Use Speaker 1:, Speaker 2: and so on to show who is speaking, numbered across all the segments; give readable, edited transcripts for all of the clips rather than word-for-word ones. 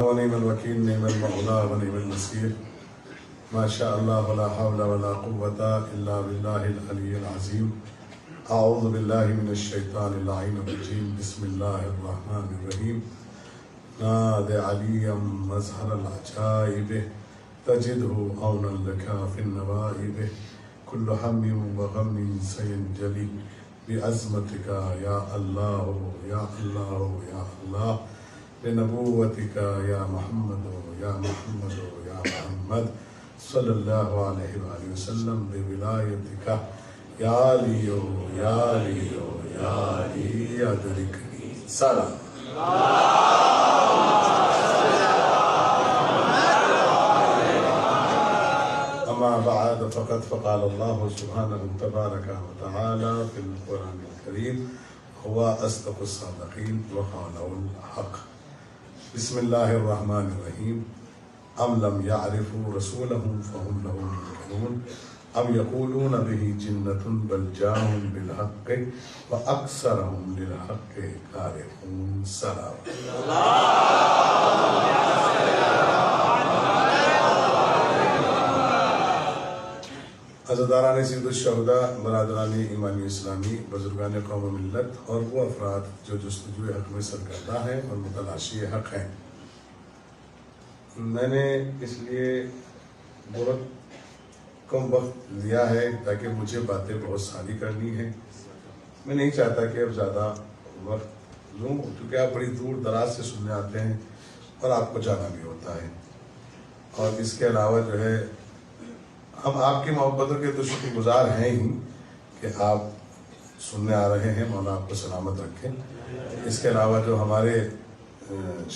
Speaker 1: ونعم الوكيل نعم المولى ونعم النصير ما شاء الله ولا حول ولا قوة إلا بالله العلي العظيم. أعوذ بالله من الشيطان اللعين الرجيم. بسم الله الرحمن الرحيم. نادى عليا مظهر العجائب تجده عونا لك في النوائب. كل هم وغم سينجلي بعظمتك يا الله يا الله يا الله. بنبوتك يا محمد يا محمد يا محمد صلی اللہ علیہ وآلہ وسلم. بولایتک یا علی یا علی یا علی ادرکنی. سلام. اما بعد فقد فقال اللہ سبحانہ تبارک وتعالی فی القرآن الکریم هو اصدق الصادقین وقال الحق. بسم اللہ الرحمن الرحیم. ام لم يعرفوا رسولهم فهم له منكرون ام يقولون به جنة بل جاءهم بالحق واكثرهم للحق كارهون. سلام. عزاداران سید الشہداء، برادران ایمانی اسلامی، بزرگان قوم و ملت اور وہ افراد جو جستجوی حق میں سرگردہ ہیں اور متلاشی حق ہیں، میں نے اس لیے بہت کم وقت لیا ہے تاکہ مجھے باتیں بہت ساری کرنی ہیں. میں نہیں چاہتا کہ اب زیادہ وقت لوں کیونکہ آپ بڑی دور دراز سے سننے آتے ہیں اور آپ کو جانا بھی ہوتا ہے. اور اس کے علاوہ جو ہے ہم آپ کی محبتوں کے تو شکر گزار ہیں ہی کہ آپ سننے آ رہے ہیں. مولا آپ کو سلامت رکھیں. اس کے علاوہ جو ہمارے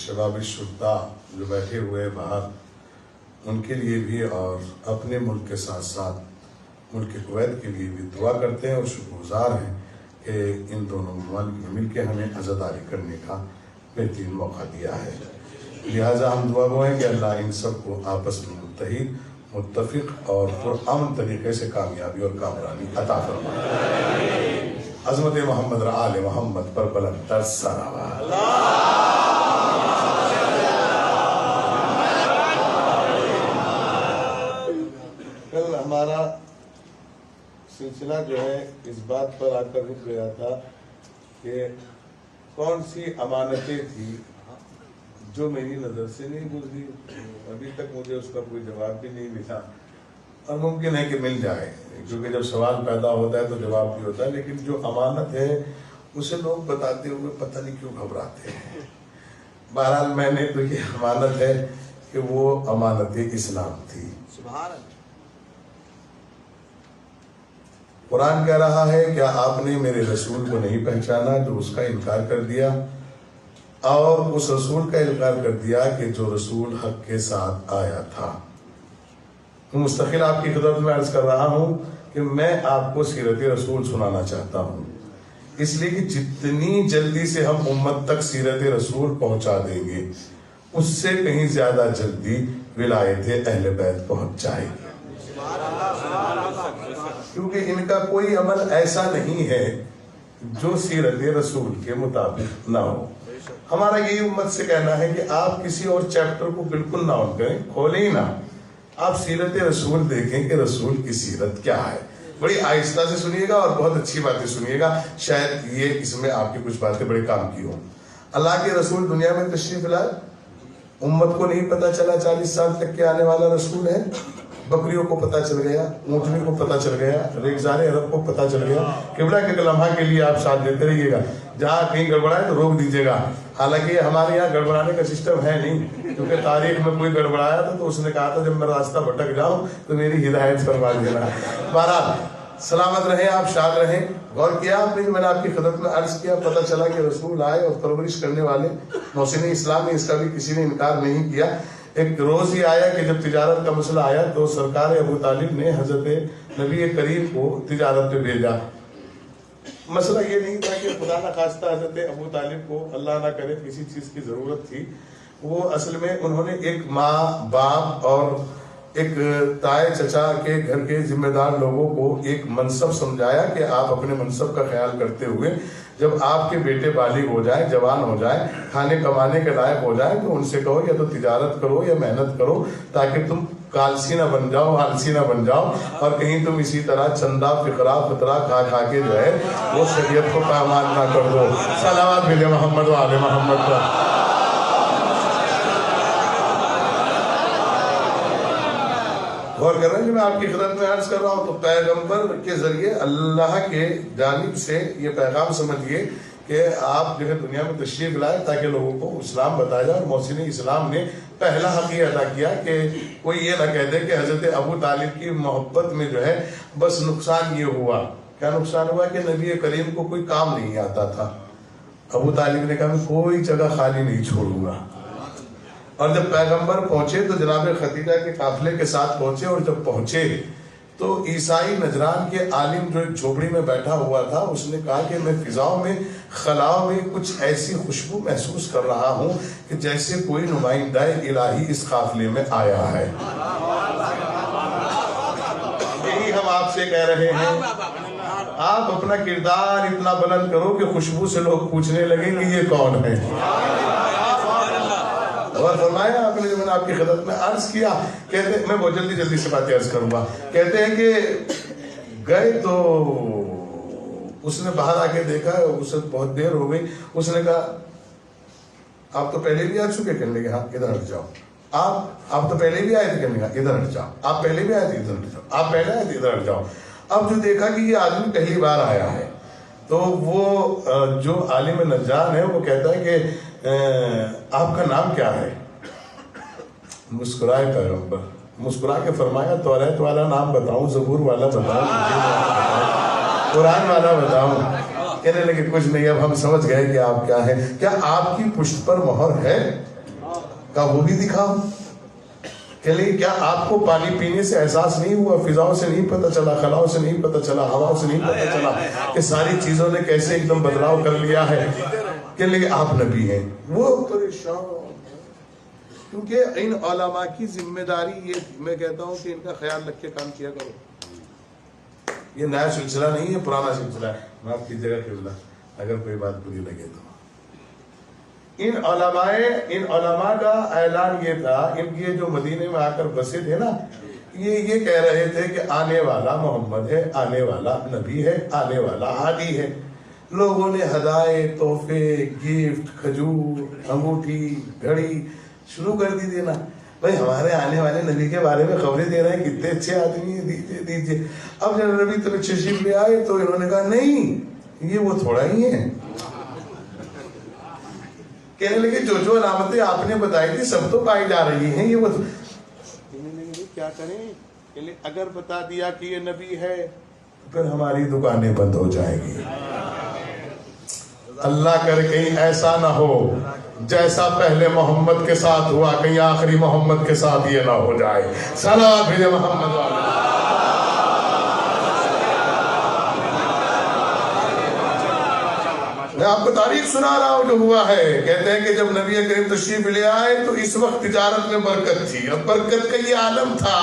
Speaker 1: شباب الشرطاء جو بیٹھے ہوئے باہر، ان کے لیے بھی اور اپنے ملک کے ساتھ ساتھ ملک کویت کے لیے بھی دعا کرتے ہیں اور شکر گزار ہیں کہ ان دونوں ممالک میں مل کے ہمیں عزاداری کرنے کا بہترین موقع دیا ہے. لہٰذا ہم دعا گو ہیں کہ اللہ ان سب کو آپس میں متحد، متفق اور پرامن طریقے سے کامیابی اور کامرانی عطا فرمائے. عظمت محمد آل محمد پر بلند تر صلوات. کل ہمارا سلسلہ جو ہے اس بات پر آ کر رک گیا تھا کہ کون سی امانتیں تھی جو میری نظر سے نہیں گزری. ابھی تک مجھے اس کا کوئی جواب بھی نہیں ملا اور ممکن ہے کہ مل جائے، کیونکہ جب سوال پیدا ہوتا ہے تو جواب بھی ہوتا ہے. لیکن جو امانت ہے اسے لوگ بتاتے ہوئے پتہ نہیں کیوں گھبراتے ہیں. بہرحال میں نے تو یہ امانت ہے کہ وہ امانت اسلام تھی. سبحان اللہ. قرآن کہہ رہا ہے کیا آپ نے میرے رسول کو نہیں پہچانا جو اس کا انکار کر دیا، اور اس رسول کا انکار کر دیا کہ جو رسول حق کے ساتھ آیا تھا. مستقل آپ کی خدمت میں عرض کر رہا ہوں کہ میں آپ کو سیرت رسول سنانا چاہتا ہوں، اس لیے کہ جتنی جلدی سے ہم امت تک سیرت رسول پہنچا دیں گے اس سے کہیں زیادہ جلدی ولایت اہل بیت پہنچ جائے گی. کیونکہ ان کا کوئی عمل ایسا نہیں ہے جو سیرت رسول کے مطابق نہ ہو. ہمارا یہی امت سے کہنا ہے کہ آپ کسی اور چیپٹر کو بالکل نہ آن کریں، کھولیں ہی نہ. آپ سیرت رسول دیکھیں کہ رسول کی سیرت کیا ہے. بڑی آہستہ سے سنیے گا اور بہت اچھی باتیں سنیے گا، شاید یہ اس میں آپ کی کچھ باتیں بڑے کام کی ہوں. اللہ کے رسول دنیا میں تشریف لائے، امت کو نہیں پتا چلا 40 سال تک کے آنے والا رسول ہے. بکریوں کو پتا چل گیا، اونٹنی کو پتا چل گیا، ریگزار عرب کو پتا چل گیا. قبلہ کے لمحہ کے لیے آپ ساتھ دیتے رہیے گا، جہاں کہیں گڑبڑائے تو روک دیجیے گا. حالانکہ ہمارے یہاں گڑبڑانے کا سسٹم ہے نہیں، کیونکہ تاریخ میں کوئی گڑبڑایا تھا تو اس نے کہا تھا جب میں راستہ بھٹک جاؤں تو میری ہدایت فرما دینا. بہرحال سلامت رہیں، آپ شاد رہیں. غور کیا آپ نے، میں نے آپ کی خدمت میں عرض کیا، پتہ چلا کہ رسول آئے اور پرورش کرنے والے محسن اسلام نے اس کا بھی کسی نے انکار نہیں کیا. ایک روز ہی آیا کہ جب تجارت کا مسئلہ آیا تو سرکار ابو طالب نے حضرت نبی کریم کو تجارت پہ بھیجا. مسئلہ یہ نہیں تھا کہ خدا نہ خواستہ حضرت ابو طالب کو اللہ نہ کرے کسی چیز کی ضرورت تھی. وہ اصل میں انہوں نے ایک ماں باپ اور ایک تائے چچا کے گھر کے ذمہ دار لوگوں کو ایک منصب سمجھایا کہ آپ اپنے منصب کا خیال کرتے ہوئے جب آپ کے بیٹے بالغ ہو جائیں، جوان ہو جائیں، کھانے کمانے کے لائق ہو جائیں، تو ان سے کہو یا تو تجارت کرو یا محنت کرو، تاکہ تم کالسی نہ بن جاؤ، آلسی نہ بن جاؤ، اور کہیں تم اسی طرح چندہ فقرہ فطرہ کھا کھا کے جو ہے وہ شریعت کو پامال نہ کر دو۔ صلوات بھیجے محمد و آل محمد پر۔ غور کر رہے ہیں جو میں آپ کی خدمت میں عرض کر رہا ہوں، تو پیغمبر کے ذریعے اللہ کے جانب سے یہ پیغام سمجھیے کہ آپ جو ہے دنیا میں تشریف لائے تاکہ لوگوں کو اسلام بتایا جائے، اور محسن اسلام نے پہلا حق یہ ادا کیا کہ کوئی یہ نہ کہہ دے کہ حضرت ابو طالب کی محبت میں جو ہے بس نقصان یہ ہوا۔ کیا نقصان ہوا؟ کہ نبی کریم کو کوئی کام نہیں آتا تھا۔ ابو طالب نے کہا میں کوئی جگہ خالی نہیں چھوڑوں گا، اور جب پیغمبر پہنچے تو جناب خدیجہ کے قافلے کے ساتھ پہنچے، اور جب پہنچے تو عیسائی نجران کے عالم جو ایک جھوپڑی میں بیٹھا ہوا تھا، اس نے کہا کہ میں فضاؤں میں خلاؤں میں کچھ ایسی خوشبو محسوس کر رہا ہوں کہ جیسے کوئی نمائندہ الہی اس قافلے میں آیا ہے۔ یہی ہم آپ سے کہہ رہے ہیں، آپ اپنا کردار اتنا بلند کرو کہ خوشبو سے لوگ پوچھنے لگیں کہ یہ کون ہے۔ اور فرمایا آپ نے جو میں نے آپ کی خدمت میں عرض کیا، کہتے ہیں میں بہت جلدی سے باتیں عرض کروں گا، کہتے ہیں کہ گئے تو اس نے باہر آ کے دیکھا، اسے بہت دیر ہو گئی، اس نے کہا آپ تو پہلے بھی آ چکے؟ کہنے لگے ہاں، ادھر ہٹ جاؤ۔ آپ تو پہلے بھی آئے تھے؟ کہنے لگا ادھر ہٹ جاؤ۔ آپ پہلے بھی آئے تھے؟ ادھر ہٹ جاؤ۔ آپ پہلے آئے تھے؟ ادھر ہٹ جاؤ۔ اب جو دیکھا کہ یہ آدمی پہلی بار آیا ہے، تو وہ جو عالم نجار ہے وہ کہتا ہے کہ آپ کا نام کیا ہے؟ مسکرائے پیغمبر، مسکرا کے فرمایا توریت والا نام بتاؤں، زبور والا بتاؤں، قرآن والا بتاؤں؟ کہنے لگے کچھ نہیں، اب ہم سمجھ گئے کہ آپ کیا ہیں۔ کیا آپ کی پشت پر مہر ہے؟ کہا وہ بھی دکھاؤ۔ کہنے لگے کیا آپ کو پانی پینے سے احساس نہیں ہوا؟ فضاؤں سے نہیں پتہ چلا، خلاؤں سے نہیں پتہ چلا، ہواؤں سے نہیں پتہ چلا کہ ساری چیزوں نے کیسے ایک دم بدلاؤ کر لیا ہے؟ کہنے لگے آپ نبی ہیں۔ وہ پریشان، کیونکہ ان علماء کی ذمہ داری یہ، میں کہتا ہوں کہ ان کا خیال رکھ کے کام کیا کرو۔ یہ نیا سلسلہ نہیں ہے، پرانا سلسلہ ہے۔ معاف کیجیے گا قبلہ اگر کوئی بات بری لگے تو۔ ان علماء کا اعلان یہ تھا، ان کی جو مدینے میں آ کر بسے تھے نا، یہ کہہ رہے تھے کہ آنے والا محمد ہے، آنے والا نبی ہے، آنے والا ہادی ہے۔ لوگوں نے ہدایے، تحفے، گفٹ، کھجور، انگوٹھی، گھڑی شروع کر دی دینا۔ بھائی ہمارے آنے والے نبی کے بارے میں خبریں دے رہے ہیں، کتنے اچھے آدمی ہیں، دیجیے دیجیے۔ اب جب نبی تو تشریف لے آئے تو انہوں نے کہا نہیں، یہ وہ تھوڑا ہی ہے۔ کہنے لگے جو علامتیں آپ نے بتائی تھی سب تو پائی جا رہی ہیں، یہ وہ کیا کریں؟ اگر بتا دیا کہ یہ نبی ہے پھر ہماری دکانیں بند ہو جائیں گی۔ اللہ کر کہیں ایسا نہ ہو جیسا پہلے محمد کے ساتھ ہوا، کہیں آخری محمد کے ساتھ یہ نہ ہو جائے۔ صلوات بھیجے محمد والے۔ میں آپ کو تاریخ سنا رہا ہوں جو ہوا ہے۔ کہتے ہیں کہ جب نبی کریم تشریف لے آئے تو اس وقت تجارت میں برکت تھی۔ اب برکت کا یہ عالم تھا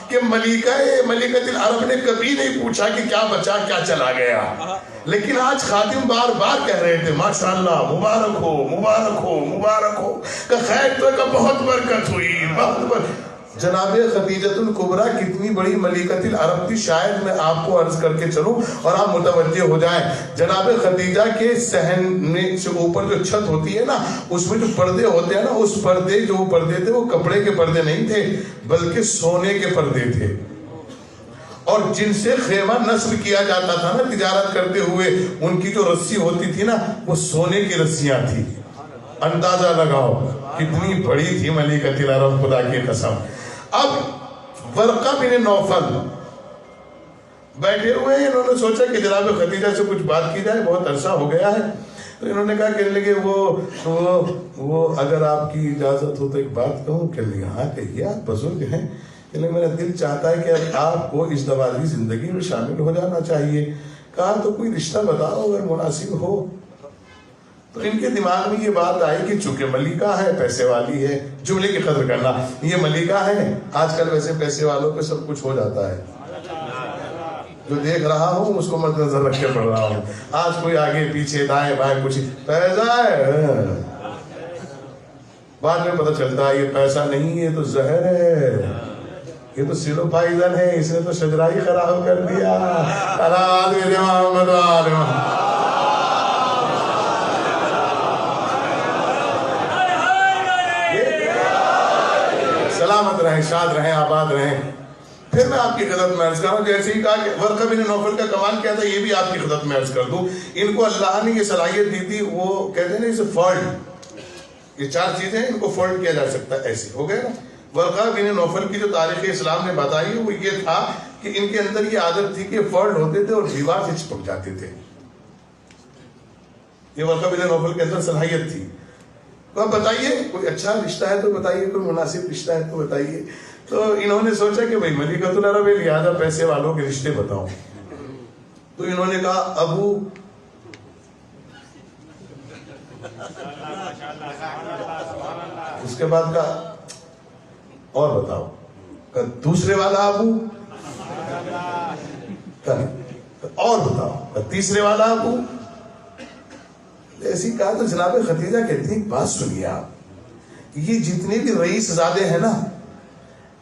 Speaker 1: کہ ملکۃ العرب نے کبھی نہیں پوچھا کہ کیا بچا کیا چلا گیا، لیکن آج خادم بار بار کہہ رہے تھے ماشاءاللہ، مبارک ہو مبارک ہو مبارک ہو، کہ خیر تو بہت برکت ہوئی، بہت برکت۔ جناب خدیجۃ الکبریٰ کتنی بڑی ملکۃ العرب تھی، شاید میں آپ کو عرض کر کے چلوں اور آپ متوجہ ہو جائیں۔ جناب خدیجہ کے صحن میں سے اوپر جو چھت ہوتی ہے نا، اس میں جو پردے ہوتے ہیں نا، اس پردے جو پردے تھے وہ کپڑے کے پردے نہیں تھے بلکہ سونے کے پردے تھے، اور جن سے خیمہ نصب کیا جاتا تھا نا تجارت کرتے ہوئے، ان کی جو رسی ہوتی تھی نا وہ سونے کی رسیاں تھی۔ اندازہ لگاؤ کتنی بڑی تھی ملکۃ العرب، خدا کی قسم۔ اب ورقہ بن نوفل بیٹھے ہوئے ہیں، انہوں نے سوچا کہ جناب خدیجہ سے کچھ بات کی جائے، بہت عرصہ ہو گیا ہے، تو انہوں نے کہا، کہنے لگے وہ اگر آپ کی اجازت ہو تو ایک بات کہوں؟ کہنے لگے ہاں کہیے، آپ بزرگ ہیں۔ کہنے لگے میرا دل چاہتا ہے کہ آپ کو اس دوالی زندگی میں شامل ہو جانا چاہیے۔ کہا تو کوئی رشتہ بتاؤ اگر مناسب ہو۔ تو ان کے دماغ میں یہ بات آئی کہ چونکہ ملکہ ہے، پیسے والی ہے، جملے کی قدر کرنا، یہ ملکہ ہے، آج کل ویسے پیسے والوں پہ سب کچھ ہو جاتا ہے، جو دیکھ رہا ہوں اس کو مد نظر رکھ کے پڑھ رہا ہوں. آج کوئی آگے پیچھے دائیں بائیں کچھ پیسہ ہے، بعد میں پتہ چلتا ہے یہ پیسہ نہیں، یہ تو زہر ہے، یہ تو سیلو پائزن ہے، اس نے تو شجرائی خراب کر دیا. سلامت رہیں، شاد رہیں، آباد رہیں. پھر میں آپ کی خدمت میں عرض کر رہا ہوں، جیسے ہی کہا کہ ورقہ بن نوفل کا کمال کیا تھا، یہ بھی آپ کی خدمت میں عرض کر دوں. ان کو اللہ نے یہ صلاحیت دی تھی، وہ کہتے ہیں نا اسے فولڈ، یہ 4 چیزیں ان کو فولڈ کیا جا سکتا ہے، ایسے ہو گئے نا. ورقہ بن نوفل کی جو تاریخ اسلام نے بتائی وہ یہ تھا کہ ان کے اندر یہ عادت تھی کہ فولڈ ہوتے تھے اور دیوار سے چپک جاتے تھے. یہ ورقہ بن نوفل کے اندر صلاحیت تھی. تو اب بتائیے کوئی اچھا رشتہ ہے تو بتائیے، کوئی مناسب رشتہ ہے تو بتائیے. تو انہوں نے سوچا کہ بھائی ملکۃ العرب ہے، لہٰذا پیسے والوں کے رشتے بتاؤں. تو انہوں نے کہا ابو، اس کے بعد کہا اور بتاؤ، کہا دوسرے والا ابو، اور بتاؤ، کہا تیسرے والا ابو. ایسی کہا تو جناب خدیجہ کہتی ہیں بات سنیے آپ، یہ جتنے بھی رئیس زادے ہیں نا،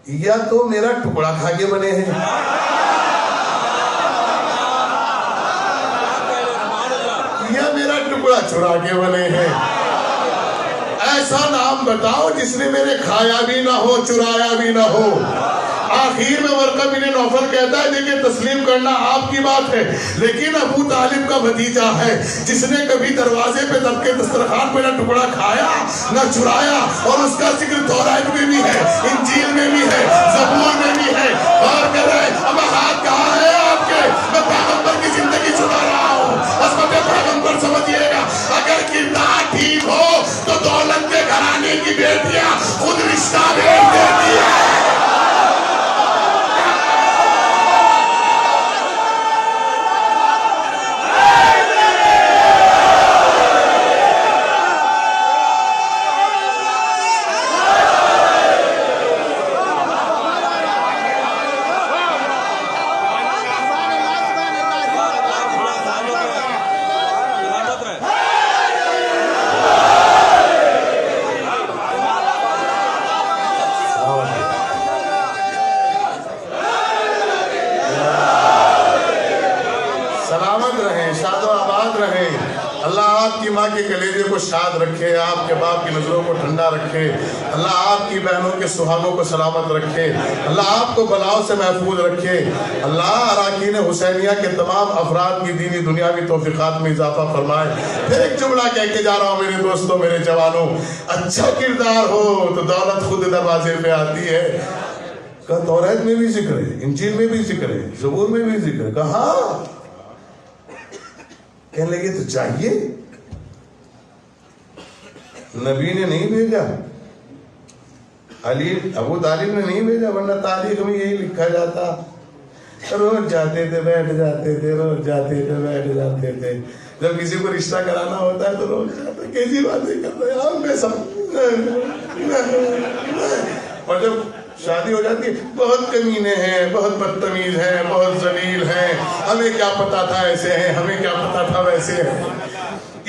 Speaker 1: یا تو میرا ٹکڑا کھا کے بنے ہیں، یا میرا ٹکڑا چرا کے بنے ہیں. ایسا نام بتاؤ جس نے میرے کھایا بھی نہ ہو، چرایا بھی نہ ہو. آخر میں ورقہ بن نوفل کہتا ہے دیکھیں تسلیم کرنا آپ کی بات ہے، لیکن ابو طالب کا بھتیجا ہے جس نے کبھی دروازے پہ دب کے دسترخوان پہ نہ ٹکڑا کھایا نہ چرایا، اور اس کا ذکر تورات میں بھی ہے، انجیل میں بھی ہے، زبور میں بھی ہے. اور کہہ رہے ہیں اب ہاتھ کہاں ہے آپ کے، میں پیغمبر کی زندگی چنا رہا ہوں. عظمت پیغمبر سمجھیے گا، اگر کردار ٹھیک ہو تو دولت کے گھرانے کی بیٹیاں خود رشتہ بھیج دیتی ہے. ماں کے کلیجے کو شاد رکھے، آپ کے باپ کی نظروں کو ٹھنڈا رکھے، اللہ آپ کی بہنوں کے سہاگوں کو سلامت رکھے، اللہ آپ کو بلاؤں سے محفوظ رکھے، اللہ اراکین حسینیہ کے تمام افراد کی دینی دنیاوی توفیقات میں اضافہ فرمائے. پھر ایک جملہ کہہ کے جا رہا ہوں میرے دوستوں، میرے جوانوں، اچھا کردار ہو تو دولت خود دروازے پہ آتی ہے. کہ تورات میں بھی ذکر ہے، انجیل میں بھی ذکر ہے، زبور میں بھی ذکر ہے. کہاں کہنے لگے تو چاہیے، نبی نے نہیں بھیجا، علی ابو طالب نے نہیں بھیجا، ورنہ تاریخ میں یہی لکھا جاتا. روز جاتے تھے بیٹھ جاتے تھے، روز جاتے تھے بیٹھ جاتے تھے. جب کسی کو رشتہ کرانا ہوتا ہے تو روز جاتے، کیسی باتیں کرتے ہیں میں سب. اور جب شادی ہو جاتی ہے، بہت کمینے ہیں، بہت بدتمیز ہیں، بہت ذلیل ہیں، ہمیں کیا پتا تھا ایسے ہیں، ہمیں کیا پتا تھا ویسے ہیں.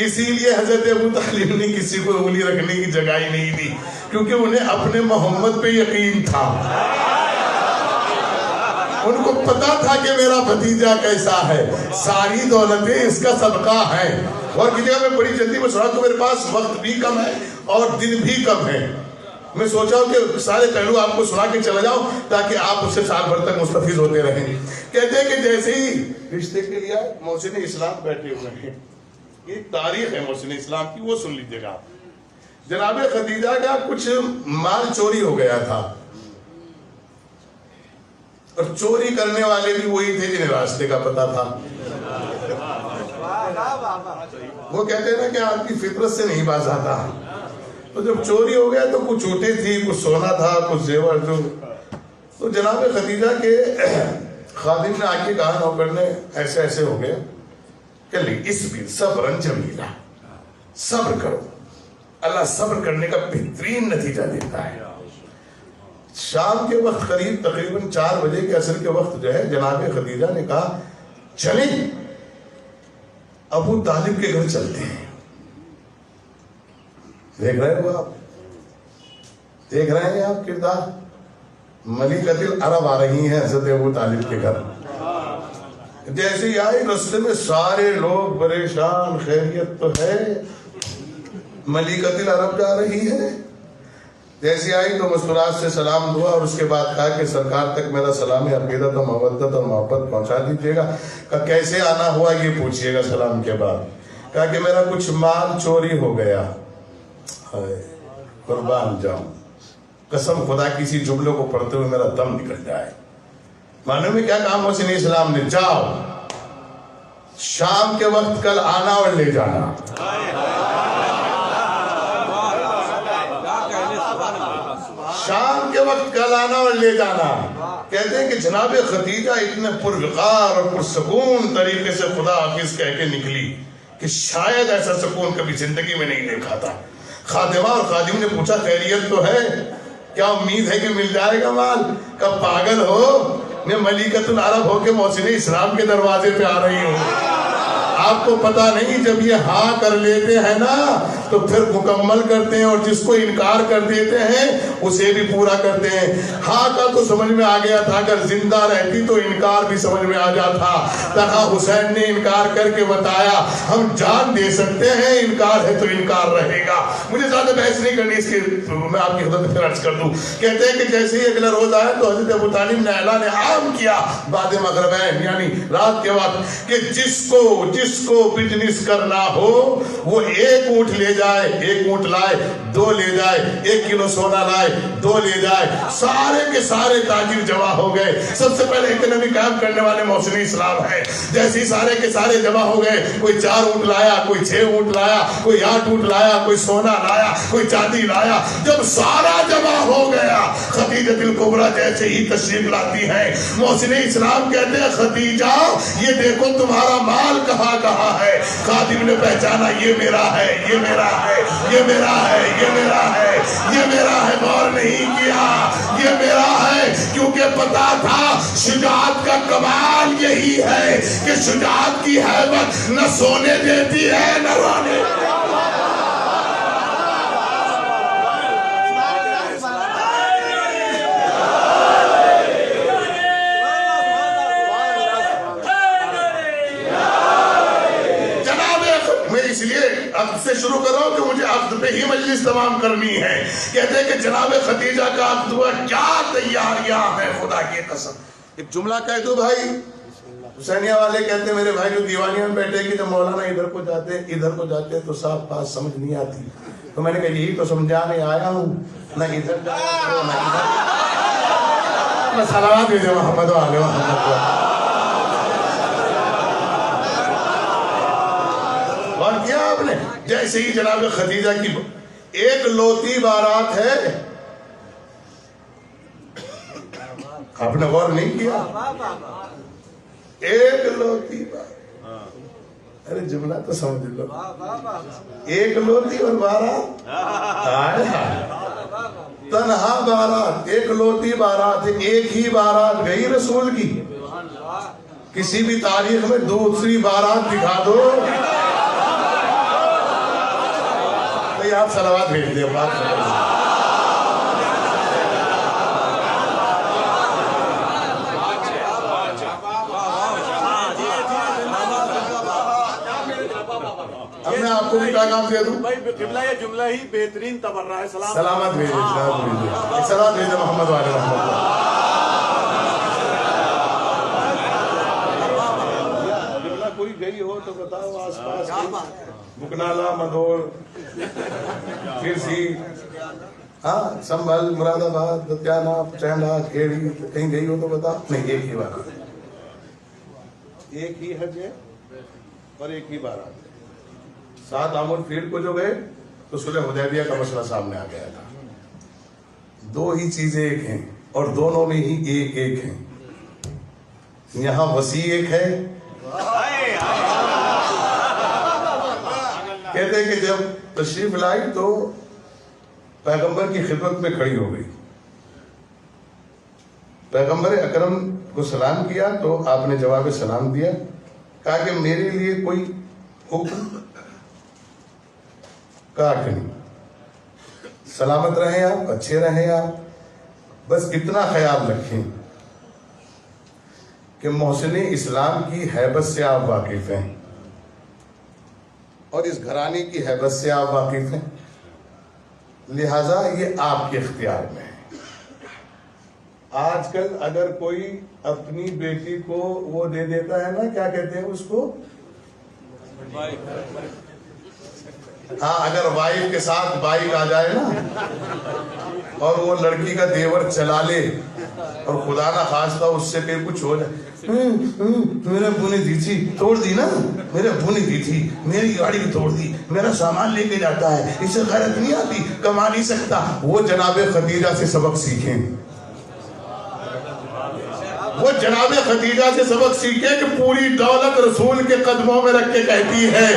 Speaker 1: اسی لیے حضرت ابو طالب نے کسی کو انگلی رکھنے کی جگہ ہی نہیں دی، کیونکہ انہیں اپنے محمد پہ یقین تھا. ان کو پتا تھا کہ میرا بھتیجا کیسا ہے، ساری دولتیں اس کا صدقہ ہے. اور کی جگہ میں بڑی جلدی میں سنا تو میرے پاس وقت بھی کم ہے اور دن بھی کم ہے. میں سوچا ہوں کہ سارے پہلو آپ کو سنا کے چلا جاؤں تاکہ آپ اس سے سال بھر تک مستفیض ہوتے رہیں. کہتے ہیں کہ جیسے ہی رشتے کے لیے محسن اسلام بیٹھے ہوئے ہیں، یہ تاریخ ہے محسن اسلام کی، وہ سن لیجیے گا. جناب خدیجہ کا کچھ مال چوری ہو گیا تھا، اور چوری کرنے والے بھی وہی تھے جنہیں راستے کا پتا تھا. وہ کہتے ہیں نا کہ آپ کی فطرت سے نہیں باز آتا. تو جب چوری ہو گیا تو کچھ اونٹیں تھی، کچھ سونا تھا، کچھ زیور. تو جناب خدیجہ کے خادم نے آ کے کہا نوکر نے ایسے ایسے ہو گیا کہ اس بھی صبر جمیلا، صبر کرو، اللہ صبر کرنے کا بہترین نتیجہ دیتا ہے. شام کے وقت قریب تقریباً 4 بجے کے عصر کے وقت جو ہے جناب خدیجہ نے کہا چلیں ابو طالب کے گھر چلتے ہیں. دیکھ رہے ہو آپ, دیکھ رہے ہیں آپ کردار. ملکۃ العرب آ رہی ہیں حضرت ابو طالب کے گھر. جیسے ہی آئی رستے میں سارے لوگ پریشان, خیریت تو ہے, ملکۃ العرب جا رہی ہے. جیسے آئی تو مسکرات سے سلام دعا اور اس کے بعد کہا کہ سرکار تک میرا سلام عقیدت و مودت اور محبت پہنچا دیجیے گا. کہا کیسے آنا ہوا یہ پوچھئے گا سلام کے بعد. کہا کہ میرا کچھ مال چوری ہو گیا. قربان جاؤں, قسم خدا کسی جملے کو پڑھتے ہوئے میرا دم نکل جائے. معلوم میں کیا کام حسین اسلام نے, جاؤ شام کے وقت کل آنا اور لے جانا. شام کے وقت کل آنا اور لے جانا. کہتے ہیں کہ جناب خدیجہ اتنے پروقار اور پرسکون طریقے سے خدا حافظ کہہ کے نکلی کہ شاید ایسا سکون کبھی زندگی میں نہیں دیکھا تھا. خادمہ اور خادم نے پوچھا خیریت تو ہے, کیا امید ہے کہ مل جائے گا مال؟ کب پاگل ہو, میں ملکۃ العرب ہو کے محسن اسلام کے دروازے پہ آ رہی ہوں. آپ کو پتا نہیں جب یہ ہاں کر لیتے ہیں نا تو پھر مکمل کرتے ہیں, اور جس کو انکار کر دیتے ہیں اسے بھی پورا کرتے ہیں. ہاں کا تو سمجھ میں آ گیا تھا, اگر زندہ رہتی تو انکار بھی سمجھ میں آ جاتا. طلحہ حسین نے انکار کر کے بتایا ہم جان دے سکتے ہیں, انکار ہے تو انکار رہے گا. مجھے زیادہ بحث نہیں کرنی اس کی, میں آپ کی خدمت میں عرض کر دوں. کہتے ہیں کہ جیسے ہی اگلا روز آیا تو حضرت ابو طالب نے اعلان عام کیا بعد مغربین یعنی رات کے وقت کہ جس کو بزنس کرنا ہو وہ 1 اونٹ لے جائے, 1 اونٹ لائے 2 لے جائے, 1 کلو سونا لائے 2 لے جائے. سارے کے سارے تاجر جمع ہو گئے. سب سے پہلے اکنامی قائم کرنے والے محسن اسلام ہے. جیسے ہی سارے کے سارے جمع ہو گئے, کوئی 4 اونٹ لایا, کوئی 6 اونٹ لایا, کوئی 8 اونٹ لایا, کوئی سونا لایا, کوئی چاندی لایا. جب سارا جمع ہو گیا خدیجہ الکبریٰ جیسے ہی تشریف لاتی ہے, محسن اسلام کہتے ہیں خدیجہ یہ دیکھو تمہارا مال کہاں کہاں ہے. خادم نے پہچانا یہ میرا ہے, یہ میرا ہے, یہ میرا ہے, یہ میرا ہے, یہ میرا ہے. غور نہیں کیا, یہ میرا ہے, کیونکہ پتا تھا شجاعت کا کمال یہی ہے کہ شجاعت کی ہیبت نہ سونے دیتی ہے نہ رونے. اس لیے عقد سے شروع کر رہا ہوں کہ مجھے عقد پہ ہی مجلس تمام کرنی ہے. کہتے ہیں کہ جناب خدیجہ کا عقد ہوا, کیا تیاریاں ہیں خدا کی قسم. ایک جملہ کہہ دو بھائی, حسینیہ والے کہتے ہیں میرے بھائی جو دیوانیاں میں بیٹھے کہ جب مولانا ادھر کو جاتے ہیں تو صاف بات سمجھ نہیں آتی. تو میں نے کہا یہی تو سمجھانے آیا ہوں, نہ ادھر جاتے نہ ادھر. صلوات بھیجے محمد و آل محمد. اور کیا آپ نے جیسے ہی جناب خدیجہ کی 1 لوتی بارات ہے, آپ نے غور نہیں کیا, 1 لوتی بارات. ارے جملہ تو سمجھ لو, 1 لوتی اور بارات, تنہا بارات, 1 لوتی بارات, 1 ہی بارات گئی رسول کی. کسی بھی تاریخ میں دوسری بارات دکھا دو. آپ صلوات بھیج دیں. اب میں آپ کو بھی پیغام دے دوں. قبلہ یہ جملہ ہی بہترین تبرہ ہے. سلامت بھیجیں, سلامت بھیجیں محمد والے محمد. جملہ کوئی گئی ہو تو بتاؤ آس پاس. بکنالا, مدور, پھر سی, ہاں سنبھل, مراد آباد, دتیانہ, چہنڈا, کھیڑی, کہیں گئی ہو تو بتا. نہیں, 1 ہی بارات, 1 ہی حج ہے اور 1 ہی بارات. 7 عام الفیل کو جو گئے تو صلح حدیبیہ کا مسئلہ سامنے آ گیا تھا. 2 ہی چیزیں ایک ہیں اور دونوں میں ہی ایک ہیں. یہاں وسیع ایک ہے. کہتے ہیں کہ جب تشریف لائی تو پیغمبر کی خدمت میں کھڑی ہو گئی. پیغمبر اکرم کو سلام کیا تو آپ نے جواب سلام دیا، کہا کہ میرے لیے کوئی حکم؟ کہا کہ نہیں، سلامت رہیں آپ، اچھے رہیں آپ، بس اتنا خیال رکھیں کہ محسن اسلام کی ہیبت سے آپ واقف ہیں اور اس گھرانے کی ہیبت سے آپ واقف ہیں، لہذا یہ آپ کے اختیار میں ہے۔ آج کل اگر کوئی اپنی بیٹی کو وہ دے دیتا ہے نا، کیا کہتے ہیں اس کو، ہاں، اگر وائف کے ساتھ بائک آ جائے نا اور وہ لڑکی کا دیور چلا لے اور خدا نہ خواستہ اس سے پھر کچھ ہو جائے، میرے ابو نے دی تھی، توڑ دی نا، میرے ابو نے دی تھی، میری گاڑی توڑ دی، میرا سامان لے کے جاتا ہے، اسے غیرت نہیں آتی، کما نہیں سکتا، وہ جناب خدیجہ سے سبق سیکھیں، وہ جناب خدیجہ سے سبق سیکھیں کہ پوری دولت رسول کے قدموں میں رکھ کے کہتی ہے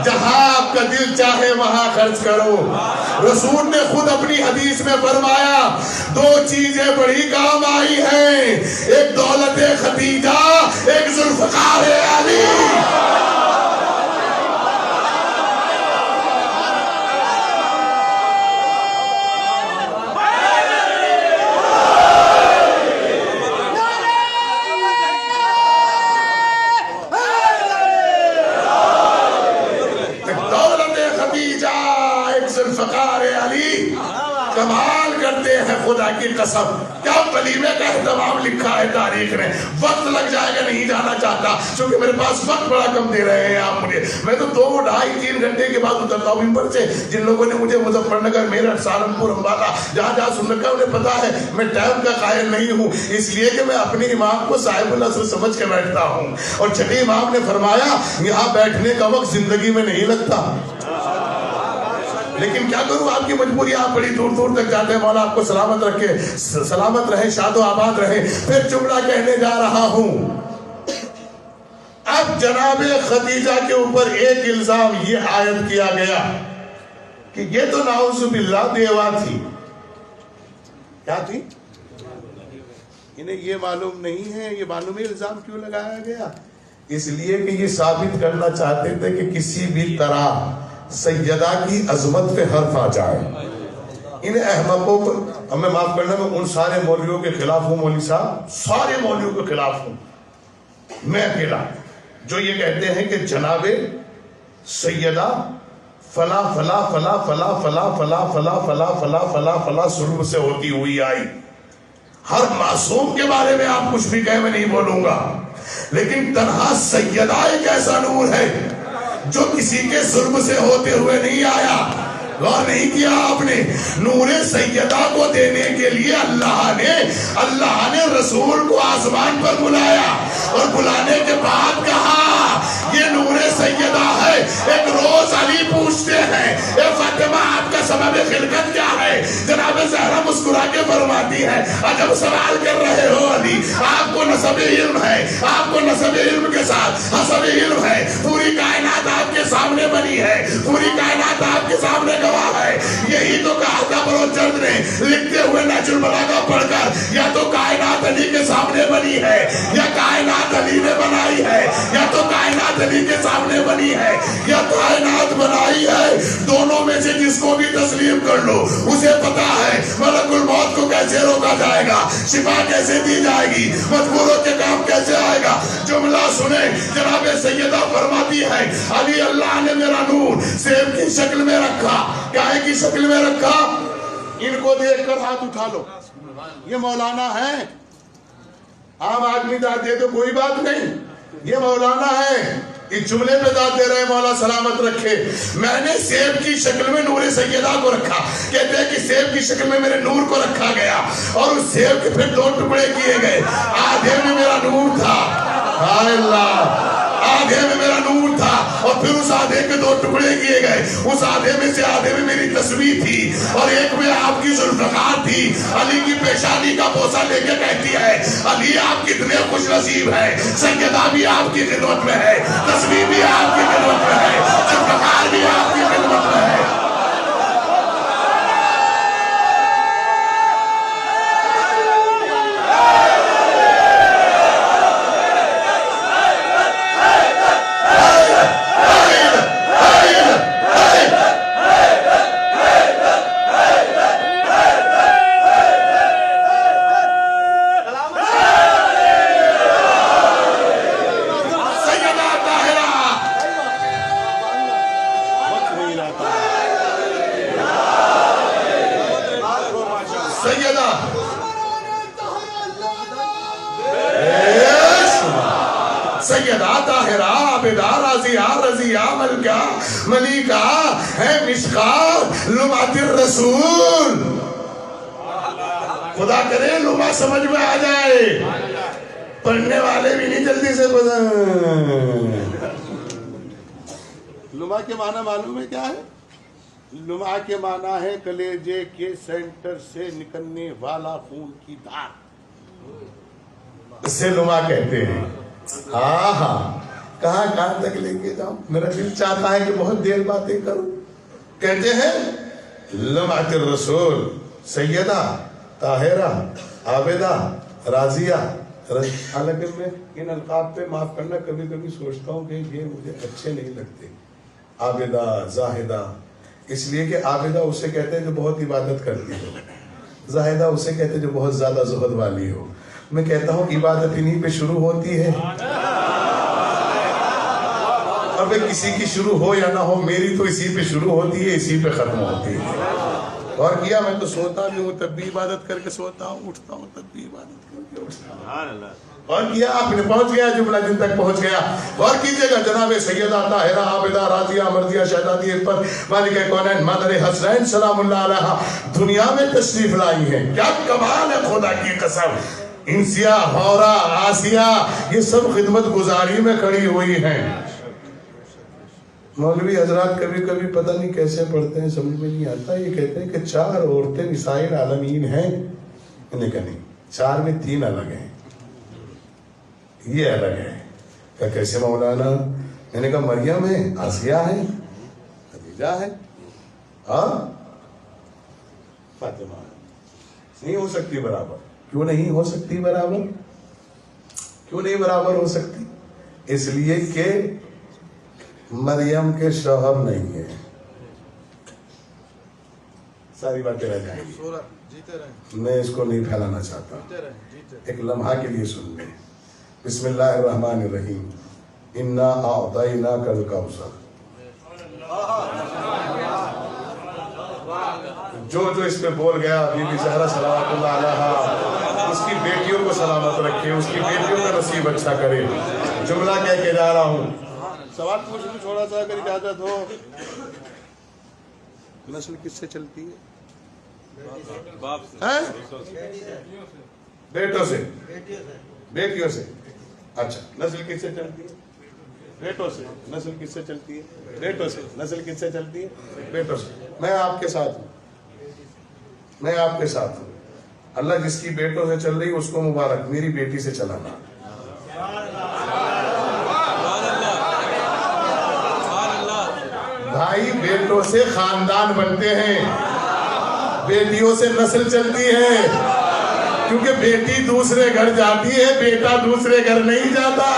Speaker 1: جہاں آپ کا دل چاہے وہاں خرچ کرو۔ رسول نے خود اپنی حدیث میں فرمایا دو چیزیں بڑی کام آئی ہیں، ایک دولت خدیجہ، ایک ذوالفقار علی۔ کمال کرتے ہیں خدا کی قسم، کیا ولیمے کا اہتمام لکھا ہے تاریخ نے۔ وقت لگ جائے گا، نہیں جانا چاہتا کیونکہ میرے پاس وقت بڑا کم دے رہے ہیں آپ مجھے، میں تو 2 ڈھائی 3 گھنٹے کے بعد اترتا ہوں ممبر سے۔ جن لوگوں نے مجھے مظفر نگر، میرٹھ، سہارنپور، امبالہ جہاں جہاں سن رکھا انہیں پتا ہے میں ٹائم کا قائل نہیں ہوں، اس لیے کہ میں اپنے امام کو صاحب العصر سمجھ کے بیٹھتا ہوں، اور چھٹے امام نے فرمایا یہاں بیٹھنے کا وقت زندگی میں نہیں لگتا، لیکن کیا کروں، آپ کی مجبوری، آپ بڑی دور دور تک جاتے ہیں، مولا آپ کو سلامت رکھے، سلامت رہے، شاد و آباد رہے۔ پھر جملہ کہنے جا رہا ہوں، اب جناب خدیجہ کے اوپر ایک الزام یہ عائد کیا گیا کہ یہ تو نعوذ باللہ بیوہ تھی۔ کیا تھی؟ انہیں یہ معلوم نہیں ہے، یہ معلوم ہے الزام کیوں لگایا گیا؟ اس لیے کہ یہ ثابت کرنا چاہتے تھے کہ کسی بھی طرح سیدہ کی عظمت پہ حرف آ جائے۔ ان احمقوں کو، ہمیں معاف کرنا، میں ان سارے مولویوں کے خلاف ہوں، مولوی صاحب سارے مولویوں کے خلاف ہوں، میں اکیلا، جو یہ کہتے ہیں کہ جناب سیدہ فلا فلا فلا فلا فلا فلا فلا فلا فلا فلا فلا سلوک سے ہوتی ہوئی آئی۔ ہر معصوم کے بارے میں آپ کچھ بھی کہیں میں نہیں بولوں گا، لیکن تنہا سیدہ ایک ایسا نور ہے جو کسی کے ظلم سے ہوتے ہوئے نہیں آیا۔ غور نہیں کیا آپ نے؟ نور سیدہ کو دینے کے لیے اللہ نے رسول کو آسمان پر بلایا، اور بلانے کے بعد کہا یہ نور سیدہ ہے۔ ایک روز علی پوچھتے ہیں اے فاطمہ آپ کا سبب خلقت کیا ہے؟ جناب زہرا مسکرا کے فرماتی ہے عجب سوال کر رہے ہو علی، آپ کو نسب علم ہے، آپ کو نسب علم کے ساتھ حسب علم ہے، پوری کائنات آپ کے سامنے بنی ہے، پوری کائنات آپ کے سامنے گواہ ہے۔ یہی تو کہا تھا بلوچرد نے لکھتے ہوئے نہج البلاغہ پڑھ کر، یا تو کائنات علی کے سامنے بنی ہے، یا کائنات علی نے بنائی ہے، یا تو کائنات علی کے سامنے بنی ہے، یا کائنات بنائی ہے۔ دونوں میں سے جس کو بھی تسلیم کر لو، اسے پتا ہے ملک الموت کو کیسے روکا جائے گا، شفا کیسے دی جائے گی، مجبوروں کے کام کیسے آئے گا۔ جملہ سنیں، جناب سیدہ فرماتی ہے علی اللہ نے میرا نور سیب کی شکل میں رکھا، کائے کی شکل میں رکھا۔ ان کو دیکھ کر ہاتھ اٹھا لو، یہ مولانا ہے، عام آدمی داد دے تو کوئی بات نہیں، یہ مولانا ہے، اس جملے پہ داد دے رہے مولا سلامت رکھے۔ میں نے سیب کی شکل میں نور سیدہ کو رکھا، کہتے ہیں کہ سیب کی شکل میں میرے نور کو رکھا گیا، اور اس سیب کے پھر 2 ٹکڑے کیے گئے، آدھے میں میرا نور تھا، ہائے اللہ، آدھے میں میرا نور تھا، اور پھر اس آدھے کے 2 ٹکڑے کیے گئے، اس آدھے میں سے آدھے میں میری تصویر تھی، اور ایک میں آپ کی ذوالفقار تھی۔ علی کی پیشانی کا بوسہ لے کے کہتی ہے علی آپ کتنے خوش نصیب ہیں، سیدہ بھی آپ کی خدمت میں ہے، تصویر بھی آپ کی خدمت میں ہے، ذوالفقار بھی آپ کی خدمت میں ہے۔ عابدہ راضیہ رضیہ ملکہ ملیکہ ہے مشکات لمعت الرسول. خدا کرے لمعہ سمجھ میں آ جائے، پڑھنے والے بھی نہیں جلدی سے لمعہ کے معنی معلوم ہے کیا ہے؟ لمعہ کے معنی ہے کلیجے کے سینٹر سے نکلنے والا خون کی دھار، اسے لمعہ کہتے ہیں. ہاں ہاں کہاں تک لے کے جاؤں، میرا دل چاہتا ہے کہ بہت دیر باتیں کروں. کہتے ہیں لمعت الرسول سیدہ طاہرہ عابدہ راضیہ. حالانکہ میں ان القاب پہ معاف کرنا کبھی کبھی سوچتا ہوں کہ یہ مجھے اچھے نہیں لگتے. عابدہ زاہدہ، اس لیے کہ عابدہ اسے کہتے ہیں جو بہت عبادت کرتی ہو، زاہدہ اسے کہتے ہیں جو بہت زیادہ زہد والی ہو. میں کہتا ہوں عبادت انہی پہ شروع ہوتی ہے، اور میں کسی کی شروع ہو یا نہ ہو میری تو اسی پہ شروع ہوتی ہے، اسی پہ ختم ہوتی ہے. اور کیا میں تو سوتا بھی ہوں تب بھی عبادت کر کے سوتا ہوں، اٹھتا ہوں تب بھی عبادت کر کے اٹھتا ہوں. اور کیا آپ نے پہنچ گیا جملہ جن تک پہنچ گیا. اور کیجئے گا جناب سیدہ طاہرہ عابدہ راضیہ مرضیہ شہزادی پر مالکہ کونین مادر حسنین سلام اللہ علیہ دنیا میں تشریف لائی ہیں. کیا کمال ہے خدا کی قسم. انسیہ حورہ آسیہ یہ سب خدمت گزاری میں کھڑی ہوئی ہیں. مولوی حضرات کبھی کبھی پتہ نہیں کیسے پڑھتے ہیں، سمجھ میں نہیں آتا. یہ کہتے ہیں کہ 4 عورتیں نساء العالمین ہیں. انہیں کہا نہیں، 4 میں 3 الگ ہیں، یہ الگ ہے. کہ کیسے مولانا؟ میں نے کہا مریم ہے، آسیہ ہے، خدیجہ ہے، فاطمہ ہے. نہیں ہو سکتی برابر. کیوں نہیں ہو سکتی برابر؟ کیوں نہیں برابر ہو سکتی؟ اس لیے کہ مریم کے شوہر نہیں ہے. ساری باتیں رہ جائیں گی، میں اس کو نہیں پھیلانا چاہتا. ایک لمحہ کے لیے سن لیں. بسم اللہ الرحمن الرحیم. انا اعطیناک الکوثر. جو اس پہ بول گیا بی بی زہرا صلوات اللہ علیہا، اس کی بیٹیوں کو سلامت رکھے، اس کی بیٹیوں کا نصیب اچھا کرے. جملہ کہہ کے جا رہا ہوں. سوال پوچھ لوں تھوڑا سا اگر اجازت ہو. نسل کس سے چلتی ہے؟ بیٹوں سے، بیٹیوں سے. اچھا نسل کس سے چلتی ہے؟ بیٹوں سے. نسل کس سے چلتی ہے؟ بیٹوں سے. نسل کس سے چلتی ہے؟ بیٹوں سے. میں آپ کے ساتھ ہوں، میں آپ کے ساتھ ہوں. اللہ جس کی بیٹوں سے چل رہی اس کو مبارک، میری بیٹی سے چلانا. بھائی بیٹوں سے خاندان بنتے ہیں، بیٹیوں سے نسل چلتی ہے. کیونکہ بیٹی دوسرے گھر جاتی ہے، بیٹا دوسرے گھر نہیں جاتا.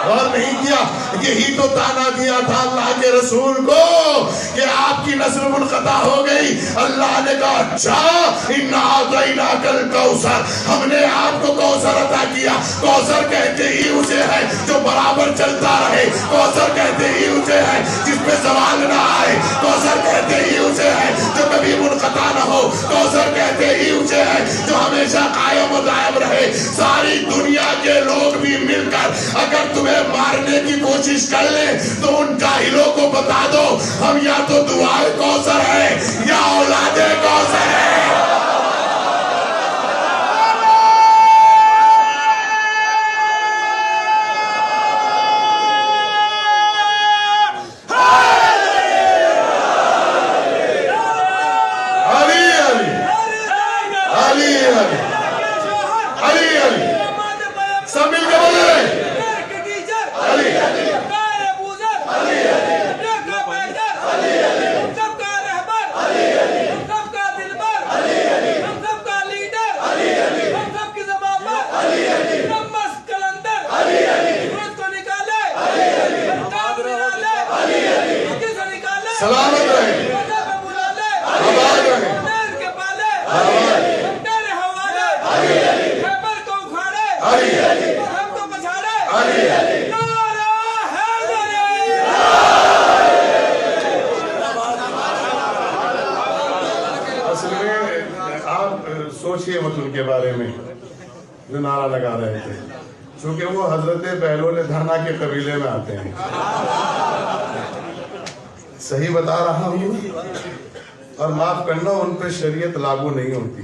Speaker 1: اور نہیں کیا، یہی تو تانا دیا تھا اللہ کے رسول کو کہ آپ کی نسل منقطع ہو گئی. اللہ نے کہا اچھا انا اعطیناک الکوثر، ہم نے آپ کو کوثر عطا کیا. کوثر کہتے ہی اسے ہے جو برابر چلتا رہے. کوثر کہتے ہی اسے ہے جس پہ زوال نہ آئے. کوثر کہتے ہی اسے ہے جو کبھی منقطع نہ ہو. کوثر کہتے ہی اسے ہے جو ہمیشہ قائم و دائم رہے. ساری دنیا کے لوگ بھی مل کر اگر تمہیں مارنے کی کوشش کر لیں تو ان جاہلوں کو بتا دو ہم یا تو دعائے کوثر ہے یا اولاد کوثر ہے. سوچئے مت ان کے بارے میں جو نعرہ لگا رہے تھے. چونکہ وہ حضرت بہلول دھانا کے قبیلے میں آتے ہیں. صحیح بتا رہا ہوں. اور معاف کرنا ان پہ شریعت لاگو نہیں ہوتی،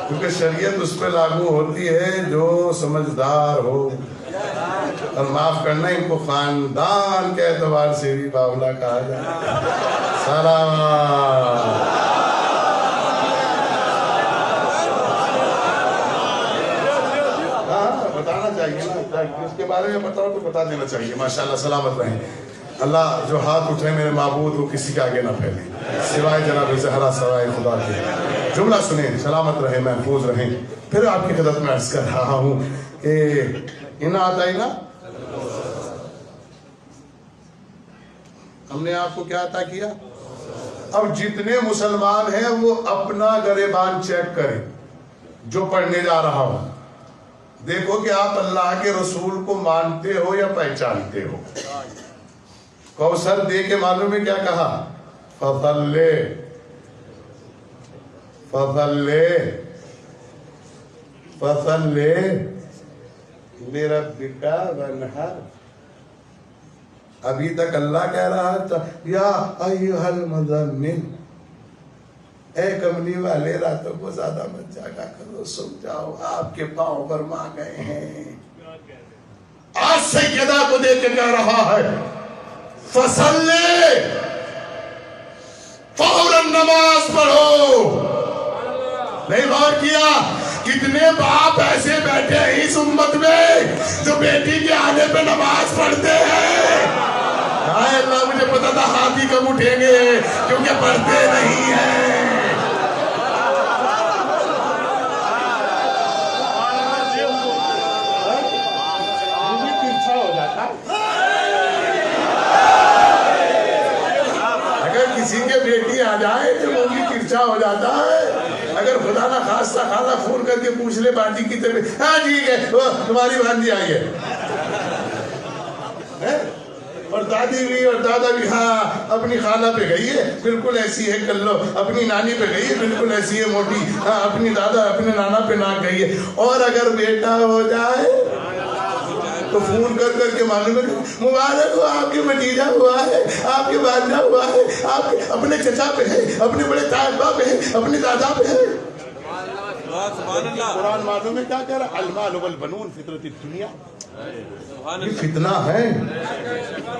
Speaker 1: کیونکہ شریعت اس پہ لاگو ہوتی ہے جو سمجھدار ہو. اور معاف کرنا ان کو خاندان کے اعتبار سے بھی باولا کہا جائے. سلام. بتانا چاہیے نا، اس کے بارے میں پتا ہو تو بتا دینا چاہیے. ماشاءاللہ سلامت رہیں. اللہ جو ہاتھ اٹھے میرے معبود وہ کسی کے آگے نہ پھیلے سوائے جناب زہرا سوائے خدا کے. جملہ سنیں، سلامت رہیں، محفوظ رہیں. پھر آپ کی خدمت میں عرض کر رہا ہوں کہ ان آتا ہی نا، ہم نے آپ کو کیا عطا کیا. اب جتنے مسلمان ہیں وہ اپنا گریبان چیک کریں. جو پڑھنے جا رہا ہوں، دیکھو کہ آپ اللہ کے رسول کو مانتے ہو یا پہچانتے ہو. کوثر دے کے معلوم ہے کیا کہا؟ فصلے فصلے فصلے لربک وانحر. ابھی تک اللہ کہہ رہا تھا یا ایھا المزمل، اے کملی والے راتوں کو زیادہ مت جاگا کرو، سو جاؤ، آپ کے پاؤں برما گئے ہیں. آج سیدہ کو دیکھ کے کہہ رہا ہے فصلے، فوراً نماز پڑھو. نہیں غور کیا کتنے باپ ایسے بیٹھے ہیں اس امت میں جو بیٹی کے آنے پہ نماز پڑھتے ہیں. ہائے اللہ، مجھے پتا تھا ہاتھی کب اٹھیں گے کیونکہ پڑھتے نہیں ہیں. کسی کے بیٹی آ جائے تو وہ بھی ترچھا ہو جاتا ہے. اگر خدا نہ خاصہ خالہ فون کر کے پوچھ لے باجی کی طرف، ہاں ٹھیک ہے وہ تمہاری بھانجی آئی ہے، اور دادی بھی اور دادا بھی ہاں اپنی خالہ پہ گئی ہے بالکل ایسی ہے کر لو، اپنی نانی پہ گئی ہے بالکل ایسی ہے موٹی، ہاں اپنی دادا اپنے نانا پہ نہ گئی ہے. اور اگر بیٹا ہو جائے تو فون کر کر کے معلوم ہے مبارک ہو، آپ کے بھتیجا ہوا ہے، آپ کے بھانجا ہوا ہے، آپ کے اپنے چچا پہ ہے، اپنے بڑے تاجبا پہ ہے، اپنے دادا پہ ہے. قرآن معلوم ہے کیا کہہ رہا ہے؟ المال والبنون فطرت الدنیا. یہ فتنہ ہے،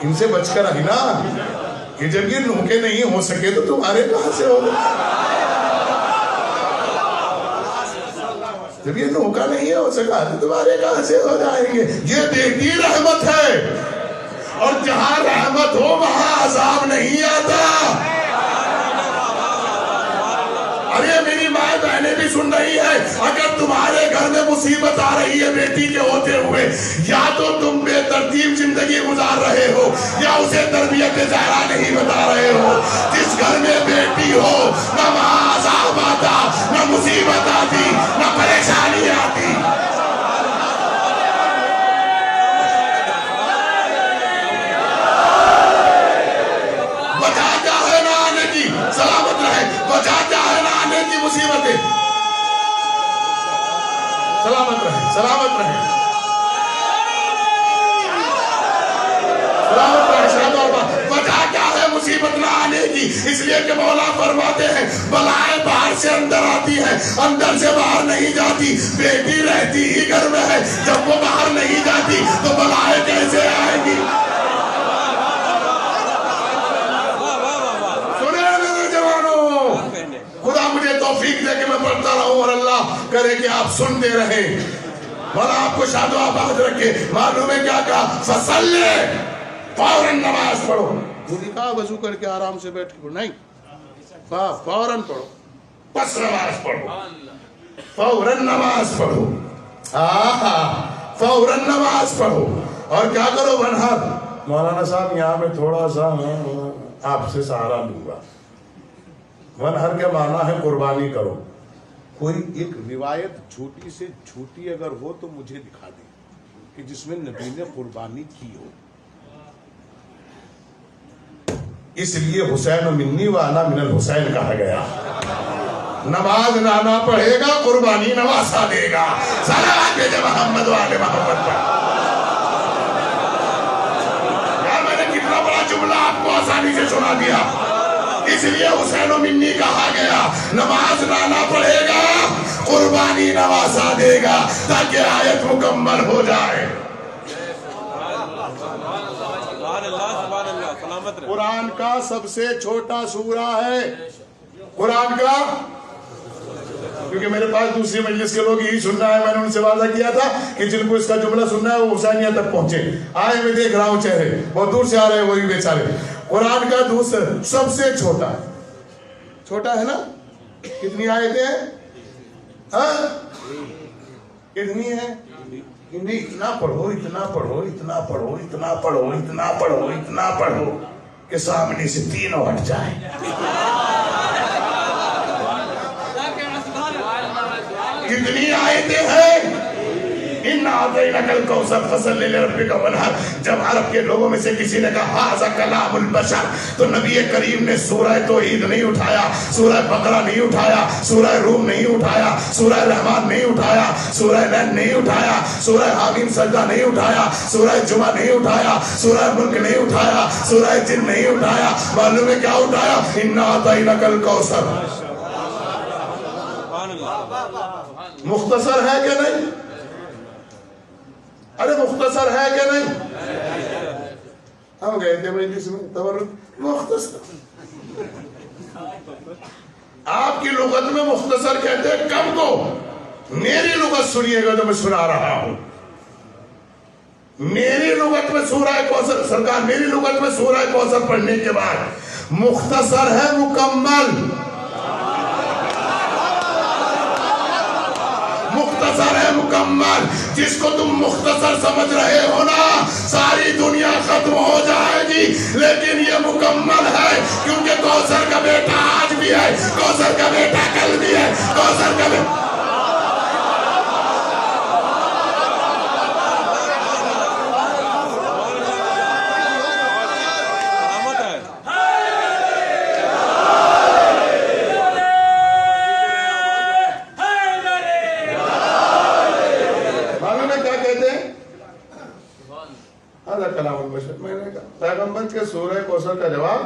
Speaker 1: ان سے بچ کر رہنا. کہ جب یہ نوکے نہیں ہو سکے تو تمہارے کہاں سے ہوگا؟ جب یہ نوکا نہیں ہو سکا تو تمہارے کہاں سے ہو جائیں گے؟ یہ بیٹی رحمت ہے، اور جہاں رحمت ہو وہاں عذاب نہیں آتا. ارے میری ماں بہنیں بھی سن رہی ہے، اگر تمہارے گھر میں مصیبت آ رہی ہے بیٹی کے ہوتے ہوئے، یا تو تم بے ترتیب زندگی گزار رہے ہو یا اسے تربیت زہرا نہیں بتا رہے ہو. جس گھر میں بیٹی ہو نہ وہاں عذاب آتا، نہ مصیبت آتی، نہ پریشانی آتی. وجہ کیا ہے نہ آنے کی؟ سلامت رہے. وجہ کیا ہے نہ آنے کی مصیبتیں؟ سلامت رہے، سلامت رہے، سلامت رہے. وجہ کیا ہے مصیبت نہ آنے کی؟ اس لیے کہ مولا فرماتے ہیں بلائیں باہر سے اندر آتی ہیں، اندر سے باہر نہیں جاتی. بیٹی رہتی ہی گھر میں ہے، جب وہ باہر نہیں جاتی تو بلائیں کیسے آئیں گی؟ سنیں میرے جوانوں، خدا مجھے توفیق دے کہ میں پڑھتا رہوں اور اللہ کرے کہ آپ سنتے رہیں. مولا آپ کو شاد و آباد رکھے. معلوم ہے کیا کہا؟ فصلے، فوراً نماز پڑھو. مجھے کہا وضو کر کے آرام سے بیٹھ کے نہیں، فوراً پڑھو، بس نماز پڑھو، فوراً نماز پڑھو، فوراً نماز پڑھو. اور کیا کرو؟ ونحر. مولانا صاحب یہاں میں تھوڑا سا آپ سے سہارا لوں گا. ونحر کا معنی ہے قربانی کرو. کوئی ایک روایت جھوٹی سے جھوٹی اگر ہو تو مجھے دکھا دیں کہ جس میں نبی نے قربانی کی ہو. اس لیے حسین منی وانا من الحسین کہا گیا. نماز نانا پڑھے گا قربانی نواسا دے گا. صلوات بھیجے محمد والے محمد پر. یار میں نے کتنا بڑا جملہ آپ کو آسانی سے سنا دیا. اس لیے حسین و منی کہا گیا نماز نانا پڑھے گا قربانی نواسا دے گا تاکہ آیت مکمل ہو جائے. قرآن کا سب سے چھوٹا سورہ ہے. قرآن کا, کیونکہ میرے پاس دوسری مجلس کے لوگ یہی سننا ہے, میں نے ان سے وعدہ کیا تھا کہ جن کو اس کا جملہ سننا ہے وہ حسینیہ تک پہنچے. آئے میں دیکھ رہا ہوں چہرے بہت دور سے آ رہے ہیں وہی بیچارے. قرآن کا دوسرا سب سے چھوٹا ہے. چھوٹا ہے نا. کتنی آیتیں ہیں؟ ہاں کتنی ہے؟ اتنا پڑھو اتنا پڑھو اتنا پڑھو اتنا پڑھو اتنا پڑھو اتنا پڑھو کہ سامنے سے تینوں ہٹ جائیں. کتنی آیتیں ہیں؟ اِنَّا أَعْطَيْنَاكَ الْكَوْثَرَ فَصَلِّ لِرَبِّكَ وَانْحَرْ. جب عرب کے لوگوں میں سے کسی نے کہا ھذا کلام البشر تو نبی کریم نے سورہ توحید نہیں اٹھایا, سورہ بقرہ نہیں اٹھایا, سورہ روم نہیں اٹھایا, سورہ رحمان نہیں اٹھایا, سورہ نین نہیں اٹھایا, سورہ حامیم سجدہ نہیں اٹھایا, سورہ جمعہ نہیں اٹھایا, سورہ ملک نہیں اٹھایا, سورہ جن نہیں اٹھایا. معلوم ہے کیا اٹھایا؟ اِنَّا أَعْطَيْنَاكَ الْكَوْثَرَ. مختصر ہے کہ نہیں؟ ارے مختصر ہے کہ نہیں؟ ہم گئے تھے مجلس میں تبرک مختصر. آپ کی لغت میں مختصر کہتے ہیں کم کو. میری لغت سنیے گا تو میں سنا رہا ہوں. میری لغت میں سورہ کوثر, سرکار میری لغت میں سورہ کوثر پڑھنے کے بعد مختصر ہے مکمل. مختصر ہے مکمل. جس کو تم مختصر سمجھ رہے ہو نا ساری دنیا ختم ہو جائے گی لیکن یہ مکمل ہے کیونکہ کوثر کا بیٹا آج بھی ہے, کوثر کا بیٹا کل بھی ہے, کوثر کا بیٹا. پیغمبر کے سورہ کوثر کا جواب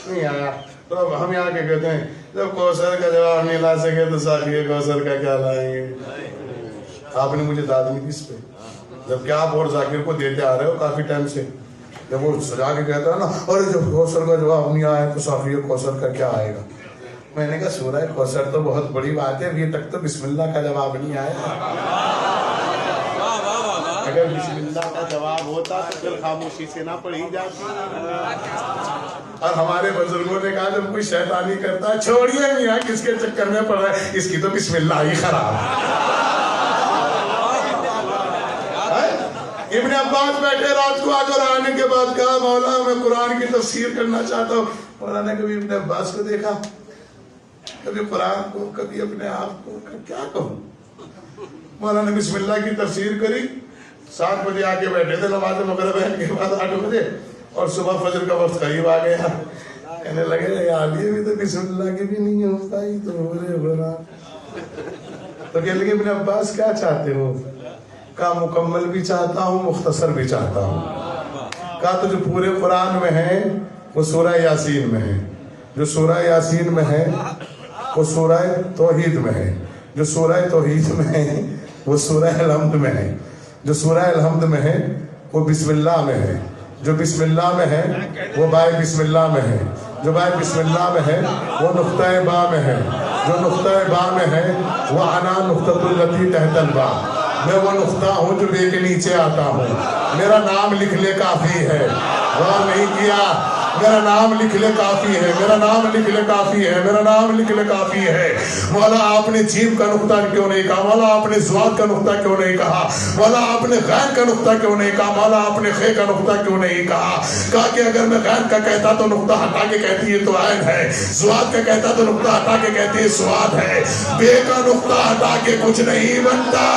Speaker 1: نہیں آیا تو اب ہم یہاں کے کہتے ہیں جب کوثر کا جواب نہیں لا سکے تو ساقی کوثر کا کیا لائیں گے. آپ نے مجھے داد نہیں دی اس پہ, جبکہ آپ اور ذاکر کو دیتے آ رہے ہو کافی ٹائم سے. جب وہ سجا کے کہتا ہے نا اور جب کوثر کا جواب نہیں آیا تو ساقی کوثر کا کیا آئے گا. میں نے کہا سورہ کوثر تو بہت بڑی بات ہے, ابھی تک تو بسم اللہ کا جواب نہیں آیا. اگر بسم اللہ کا جواب ہوتا تو پھر خاموشی سے نہ پڑھی جاتی. اور ہمارے بزرگوں نے کہا جب کوئی شیطانی کرتا ہے چھوڑیے میاں کس کے چکر میں پڑ رہا ہے, اس کی تو بسم اللہ ہی خراب ہے. ابن عباس بیٹھے رات کو آ کر آنے کے بعد کہا مولا میں قرآن کی تفسیر کرنا چاہتا ہوں. مولا نے کبھی ابن عباس کو دیکھا, کبھی قرآن کو, کبھی اپنے آپ کو, کیا کہوں. مولا نے بسم اللہ کی تفسیر کری. 7 بجے آ کے بیٹھے تھے نماز مغرب کے بعد 8 بجے اور صبح فجر کا وقت قریب آ گیا. کہنے لگے یار یہ بھی تو بسم اللہ کی بھی نہیں ہو پائی تو بولے بنا. تو کہنے لگے ابن عباس کیا چاہتے ہو؟ کہا مکمل بھی چاہتا ہوں مختصر بھی چاہتا ہوں. کہا تو جو پورے قرآن میں ہے وہ سورہ یاسین میں ہے, جو سورہ یاسین میں ہے وہ سورہ توحید میں ہے, جو سورہ توحید میں ہے وہ سورہ الحمد میں ہے, جو سورہ الحمد میں ہے وہ بسم اللہ میں ہے, جو بسم اللہ میں ہے وہ بائے بسم اللہ میں ہے, جو بائے بسم اللہ میں ہے وہ نقطہ با میں ہے, جو نقطہ با میں ہے وہ انا نقطۃ التی تحت البا. میں وہ نقطہ ہوں جو بے کے نیچے آتا ہوں. میرا نام لکھ لے کافی ہے. غور نہیں کیا؟ میرا نام لکھ لے کافی ہے, میرا نام لکھ لے کافی ہے, میرا نام لکھ لے کافی ہے. مولا آپ نے جیم کا نقطہ کیوں نہیں کہا, مولا آپ نے زواد کا نقطہ کیوں نہیں کہا, مولا آپ نے غین کا نقطہ کیوں نہیں کہا, مولا آپ نے خے کا نقطہ کیوں نہیں کہا. کہا کہ اگر میں غین کا کہتا تو نقطہ ہٹا کے کہتی ہے تو عین ہے, زواد کا کہتا تو نقطہ ہٹا کے کہتی ہے سواد ہے, بے کا نقطہ ہٹا کے کچھ نہیں بنتا.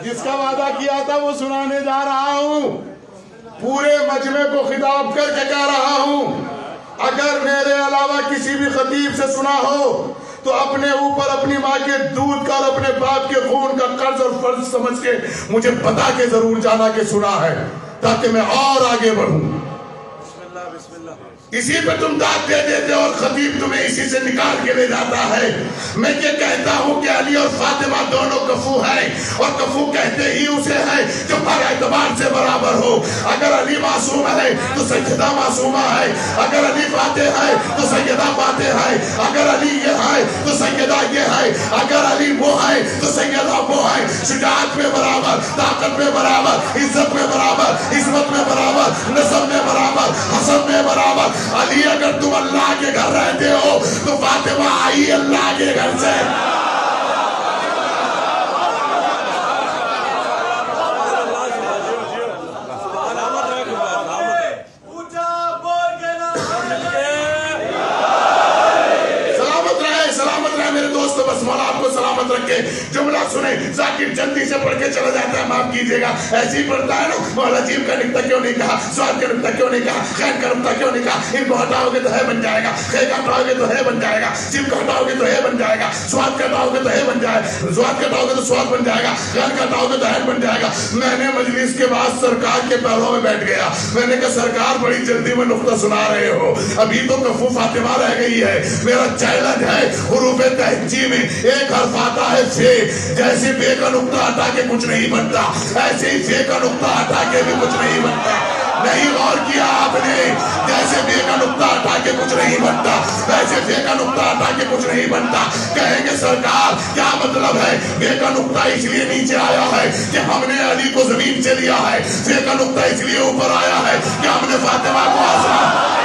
Speaker 1: جس کا وعدہ کیا تھا وہ سنانے جا رہا ہوں. پورے مجمع کو خطاب کر کے کہہ رہا ہوں اگر میرے علاوہ کسی بھی خطیب سے سنا ہو تو اپنے اوپر اپنی ماں کے دودھ کا اور اپنے باپ کے خون کا قرض اور فرض سمجھ کے مجھے بتا کے ضرور جانا کہ سنا ہے تاکہ میں اور آگے بڑھوں. اسی پہ تم داد دے دیتے اور خطیب تمہیں اسی سے نکال کے لے جاتا ہے. میں یہ کہتا ہوں کہ علی اور فاطمہ دونوں کفو ہیں اور کفو کہتے ہی اسے ہیں جو ہر اعتبار سے برابر ہو. اگر علی معصوم ہے تو سیدہ معصومہ ہے, اگر علی فاتح ہے تو سیدہ فاتح ہے, اگر علی یہ ہے تو سیدہ یہ ہے, اگر علی وہ ہے تو سیدہ وہ ہے. شجاعت میں برابر, طاقت میں برابر, عزت میں برابر, عصمت میں برابر, نسب میں برابر, حسب میں برابر. علی اگر تم اللہ کے گھر رہتے ہو تو فاطمہ آئی اللہ کے گھر سے. بس مولا آپ کو سلامت رکھے. جملہ سنیں, ذاکر جلدی سے پڑھ کے چلا جاتا ہے, معاف کیجئے گا, ایسے ہی پڑھتا ہے نا. مولا جیم کا نکتہ کیوں نہیں کہا, سواد کا نکتہ کیوں نہیں کہا, خیر کا نکتہ کیوں نہیں کہا. ان کو ہٹاؤ گے تو ہے بن جائے گا, خیر کا ہٹاؤ گے تو ہے بن جائے گا, جیم کو ہٹاؤ گے تو ہے بن جائے گا, سواد کا ہٹاؤ گے تو ہے بن جائے گا, سواد کا ہٹاؤ گے تو سواد بن جائے گا, خیر کا ہٹاؤ گے تو ہے بن جائے گا. میں نے مجلس کے بعد سرکار کے پیروں میں بیٹھ گیا. میں نے کہا سرکار بڑی جلدی میں نقطہ سنا رہے ہو, ابھی تو کفو فاطمہ رہ گئی ہے. میرا چیلنج ہے حروف تہجی میں ایک حرف آتا ہے فے, جیسے فے کا نقطہ ہٹا کے کچھ نہیں بنتا ایسے ہی فے کا نقطہ ہٹا کے بھی کچھ نہیں بنتا. نہیں غور کیا آپ نے, جیسے فے کا نقطہ ہٹا کے کچھ نہیں بنتا ویسے فے کا نقطہ ہٹا کے کچھ نہیں بنتا. کہیں گے سرکار کیا مطلب ہے, فے کا نقطہ اس لیے نیچے آیا ہے کہ ہم نے علی کو زمین سے لیا ہے, فے کا نقطہ اس لیے اوپر آیا ہے کہ ہم نے فاطمہ کو آسمان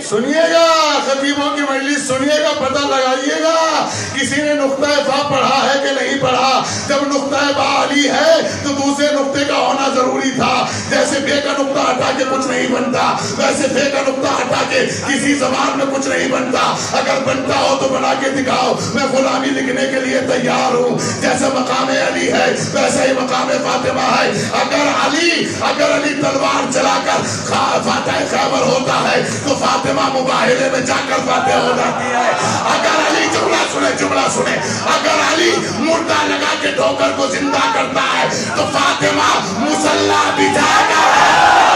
Speaker 1: سنیے گا, خطیبوں کی مجلس سنیے گا, پتہ لگائیے گا کسی نے نقطہ فا پڑھا ہے کہ نہیں پڑھا. جب نقطہ با علی ہے تو دوسرے نقطے کا ہونا ضروری تھا. جیسے بے کا نقطہ ہٹا کے کچھ نہیں بنتا ویسے بے کا نقطہ ہٹا کے کسی زبان میں کچھ نہیں بنتا. اگر بنتا ہو تو بنا کے دکھاؤ, میں غلامی لکھنے کے لیے تیار ہوں. جیسے مقام علی ہے ویسا ہی مقام فاطمہ ہے. اگر علی تلوار چلا کر فاتح خیبر ہوتا ہے تو فاطمہ مباہلے میں جا کر فاتح ہو جاتی ہے. اگر علی جملہ سنے اگر علی مردہ لگا کے ٹھوکر کو زندہ کرتا ہے تو فاطمہ مصلی بجھا کر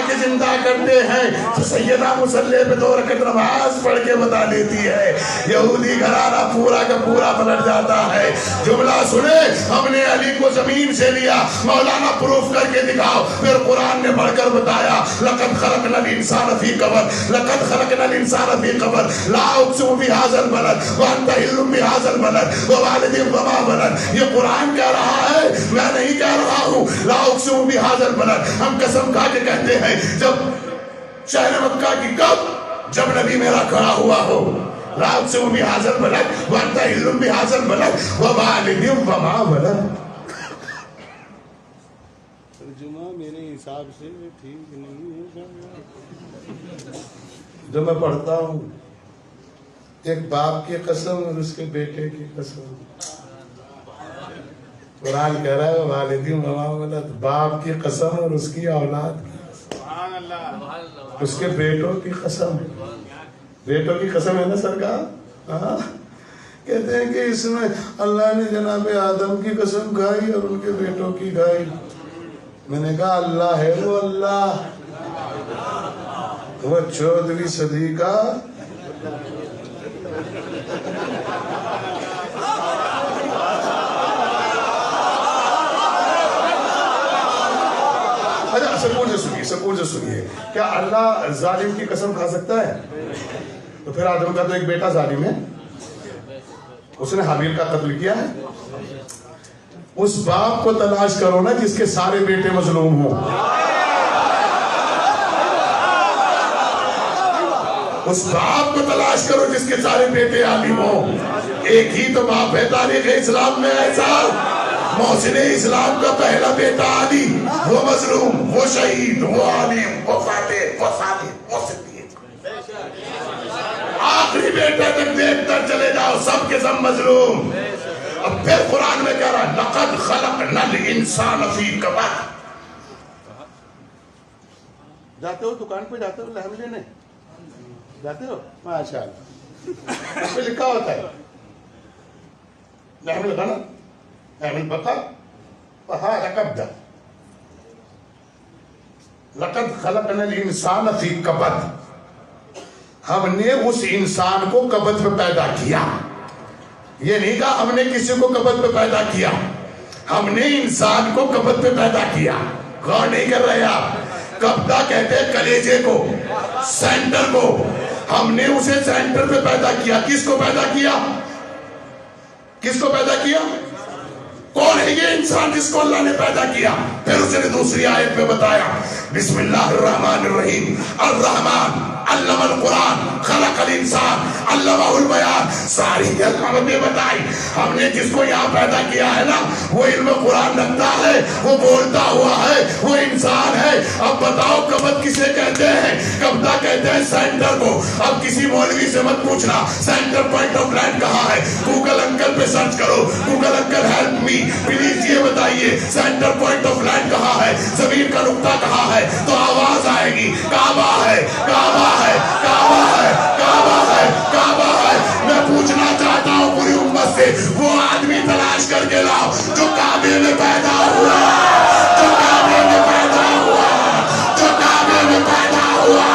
Speaker 1: کے زندہ کرتے ہیں تو سیدہ مصلی پہ 2 رکعت نماز پڑھ کے بتا دیتی ہے، یہودی گھرانہ پورا کا پورا پلٹ جاتا ہے۔ جملہ سنے، ہم نے علی کو زمین سے لیا، مولانا پروف کر کے دکھاؤ، پھر قرآن نے بڑھ کر بتایا لَقَدْ خَلَقْنَا الْإِنسَانَ فِي قَبْرٍ لَقَدْ خَلَقْنَا الْإِنسَانَ فِي قَبْرٍ لَا أُقْسِمُ بِهَذَا الْبَلَدِ وَأَنْتَ حِلٌّ بِهَذَا الْبَلَدِ وَوَالِدٍ وَمَا وَلَدَ۔ یہ قرآن کہہ رہا ہے، میں نہیں کہہ رہا ہوں۔ لا اقسم بهذا البلد، ہم قسم کھا کے کہتے ہیں جب شہر مکہ کی کب، جب نبی میرا کھڑا ہوا ہو۔ لا اقسم بهذا البلد وانت حل بهذا البلد ووالد وما ولد۔
Speaker 2: ترجمہ میرے حساب سے ٹھیک نہیں ہے۔
Speaker 1: جو میں پڑھتا ہوں، ایک باپ کی قسم اور اس کے بیٹے کی قسم۔ قرآن کہہ رہا ہے والدی وما ولد، باپ کی قسم اور اس کی اولاد کی قسم، اس کے بیٹوں کی قسم۔ بیٹوں کی قسم ہے نا سرکار؟ کہتے ہیں کہ اس میں اللہ نے جناب آدم کی قسم کھائی اور ان کے بیٹوں کی کھائی۔ میں نے کہا اللہ ہے وہ اللہ، وہ 14ویں صدی کا سکون سے سنیے، کیا اللہ ظالم کی قسم کھا سکتا ہے؟ تو پھر آدم کا تو ایک بیٹا ظالم ہے، اس نے حابیل کا قتل کیا ہے۔ اس باپ کو تلاش کرو نا جس کے سارے بیٹے مظلوم ہوں، اس باپ کو تلاش کرو جس کے سارے بیٹے عالم ہوں۔ ایک ہی تو باپ ہے تاریخ اسلام میں ایسا، محسن اسلام کا پہلا بیٹا علی، وہ مظلوم، وہ شہید، وہ عالم، وہ فاتح، وہ صادق، وہ صدیق۔ آخری بیٹے تک دیکھ کر چلے جاؤ، سب کے سب مظلوم۔ اب پھر قرآن میں کہہ رہا لَقَدْ خَلَقْنَا الْإِنسَانَ فِي كَبَدٍ۔ جاتے ہو دکان پہ، جاتے ہو لحم لینے جاتے ہو؟ ماشاءاللہ، اس پہ لکھا ہوتا ہے لحم الغنم لحم البقر وهذا كبد، لقد خلقنا الانسان فی کبد۔ ہم نے اس انسان کو کبد پہ پیدا کیا، یہ نہیں کہا ہم نے کسی کو کبد پہ پیدا کیا، ہم نے انسان کو کبد پہ پیدا کیا۔ غور نہیں کر رہے آپ؟ کبدہ کہتے ہیں کلیجے کو، سینٹر کو، ہم نے اسے سینٹر پہ پیدا کیا۔ کس کو پیدا کیا؟ کس کو پیدا کیا؟ کون ہے یہ انسان جس کو اللہ نے پیدا کیا؟ پھر اس نے دوسری آیت میں بتایا بسم اللہ الرحمن الرحیم، الرحمن علم القرآن خلق الانسان علمہ البیان۔ ساری اللہ نے بتائی ہم نے جس کو یہاں پیدا کیا ہے نا، وہ علم قرآن رکھتا ہے، وہ بولتا ہوا ہے، وہ انسان ہے۔ اب بتاؤ کبد کسے کہتے ہیں؟ کبدہ کہتے ہیں سینٹر کو۔ اب کسی مولوی سے مت پوچھنا سینٹر پوائنٹ آف لینڈ کہاں ہے، گوگل انکل پہ سرچ کرو، Google uncle help me please یہ بتائیے سینٹر پوائنٹ آف لینڈ کہاں ہے، زمین کا نقطہ کہاں ہے، تو آواز آئے گی کعبہ ہے، کعبہ ہے، کعبہ ہے، کعبہ ہے، کعبہ ہے۔ میں پوچھنا چاہتا ہوں پوری امت سے، وہ آدمی تلاش کر کے لاؤ جو کعبے میں پیدا ہوا، جو کعبے میں پیدا ہوا، جو کعبے میں پیدا ہوا۔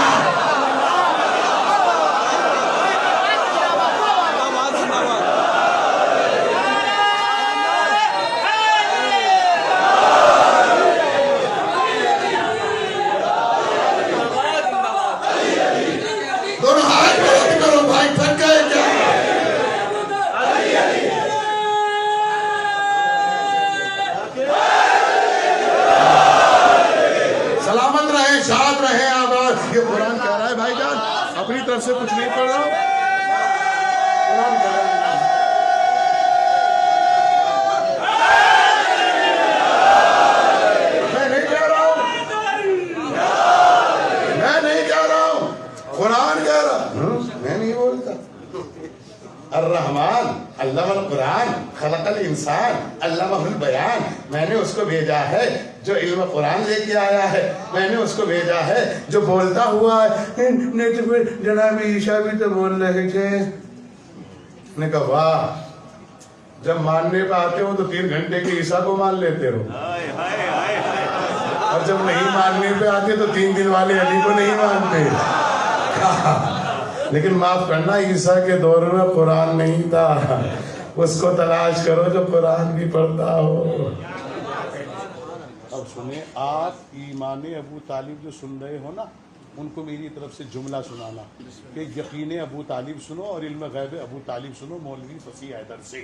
Speaker 1: اپنی طرف سے کچھ نہیں پڑھ رہا ہوں، قرآن کہہ رہا ہے۔ میں نہیں کہہ رہا ہوں، میں نہیں کہہ رہا ہوں، قرآن کہہ رہا، میں نہیں بولتا۔ الرحمن علم القرآن خلق الانسان علمہ البیان، میں نے اس کو بھیجا ہے جو علم قرآن لے کے آیا ہے، میں نے اس کو بھیجا ہے جو بولتا ہوا ہے۔ نہیں تو پھر جناب عیسیٰ بھی تو بول رہے تھے۔ نے کہا واہ، جب ماننے پہ آتے ہو تو 3 گھنٹے کے عیسیٰ کو مان لیتے ہو۔ اور جب نہیں ماننے پہ آتے تو 3 دن والے علی کو نہیں مانتے. لیکن معاف کرنا، عیسیٰ کے دور میں قرآن نہیں تھا. اس کو تلاش کرو جو قرآن بھی پڑھتا ہو.
Speaker 2: اب سنیں، آپ ایمان ابو طالب جو سن رہے ہو نا، ان کو میری طرف سے جملہ سنانا کہ یقین ابو طالب سنو اور علم غیب ابو طالب سنو مولوی فصیح حیدر سے.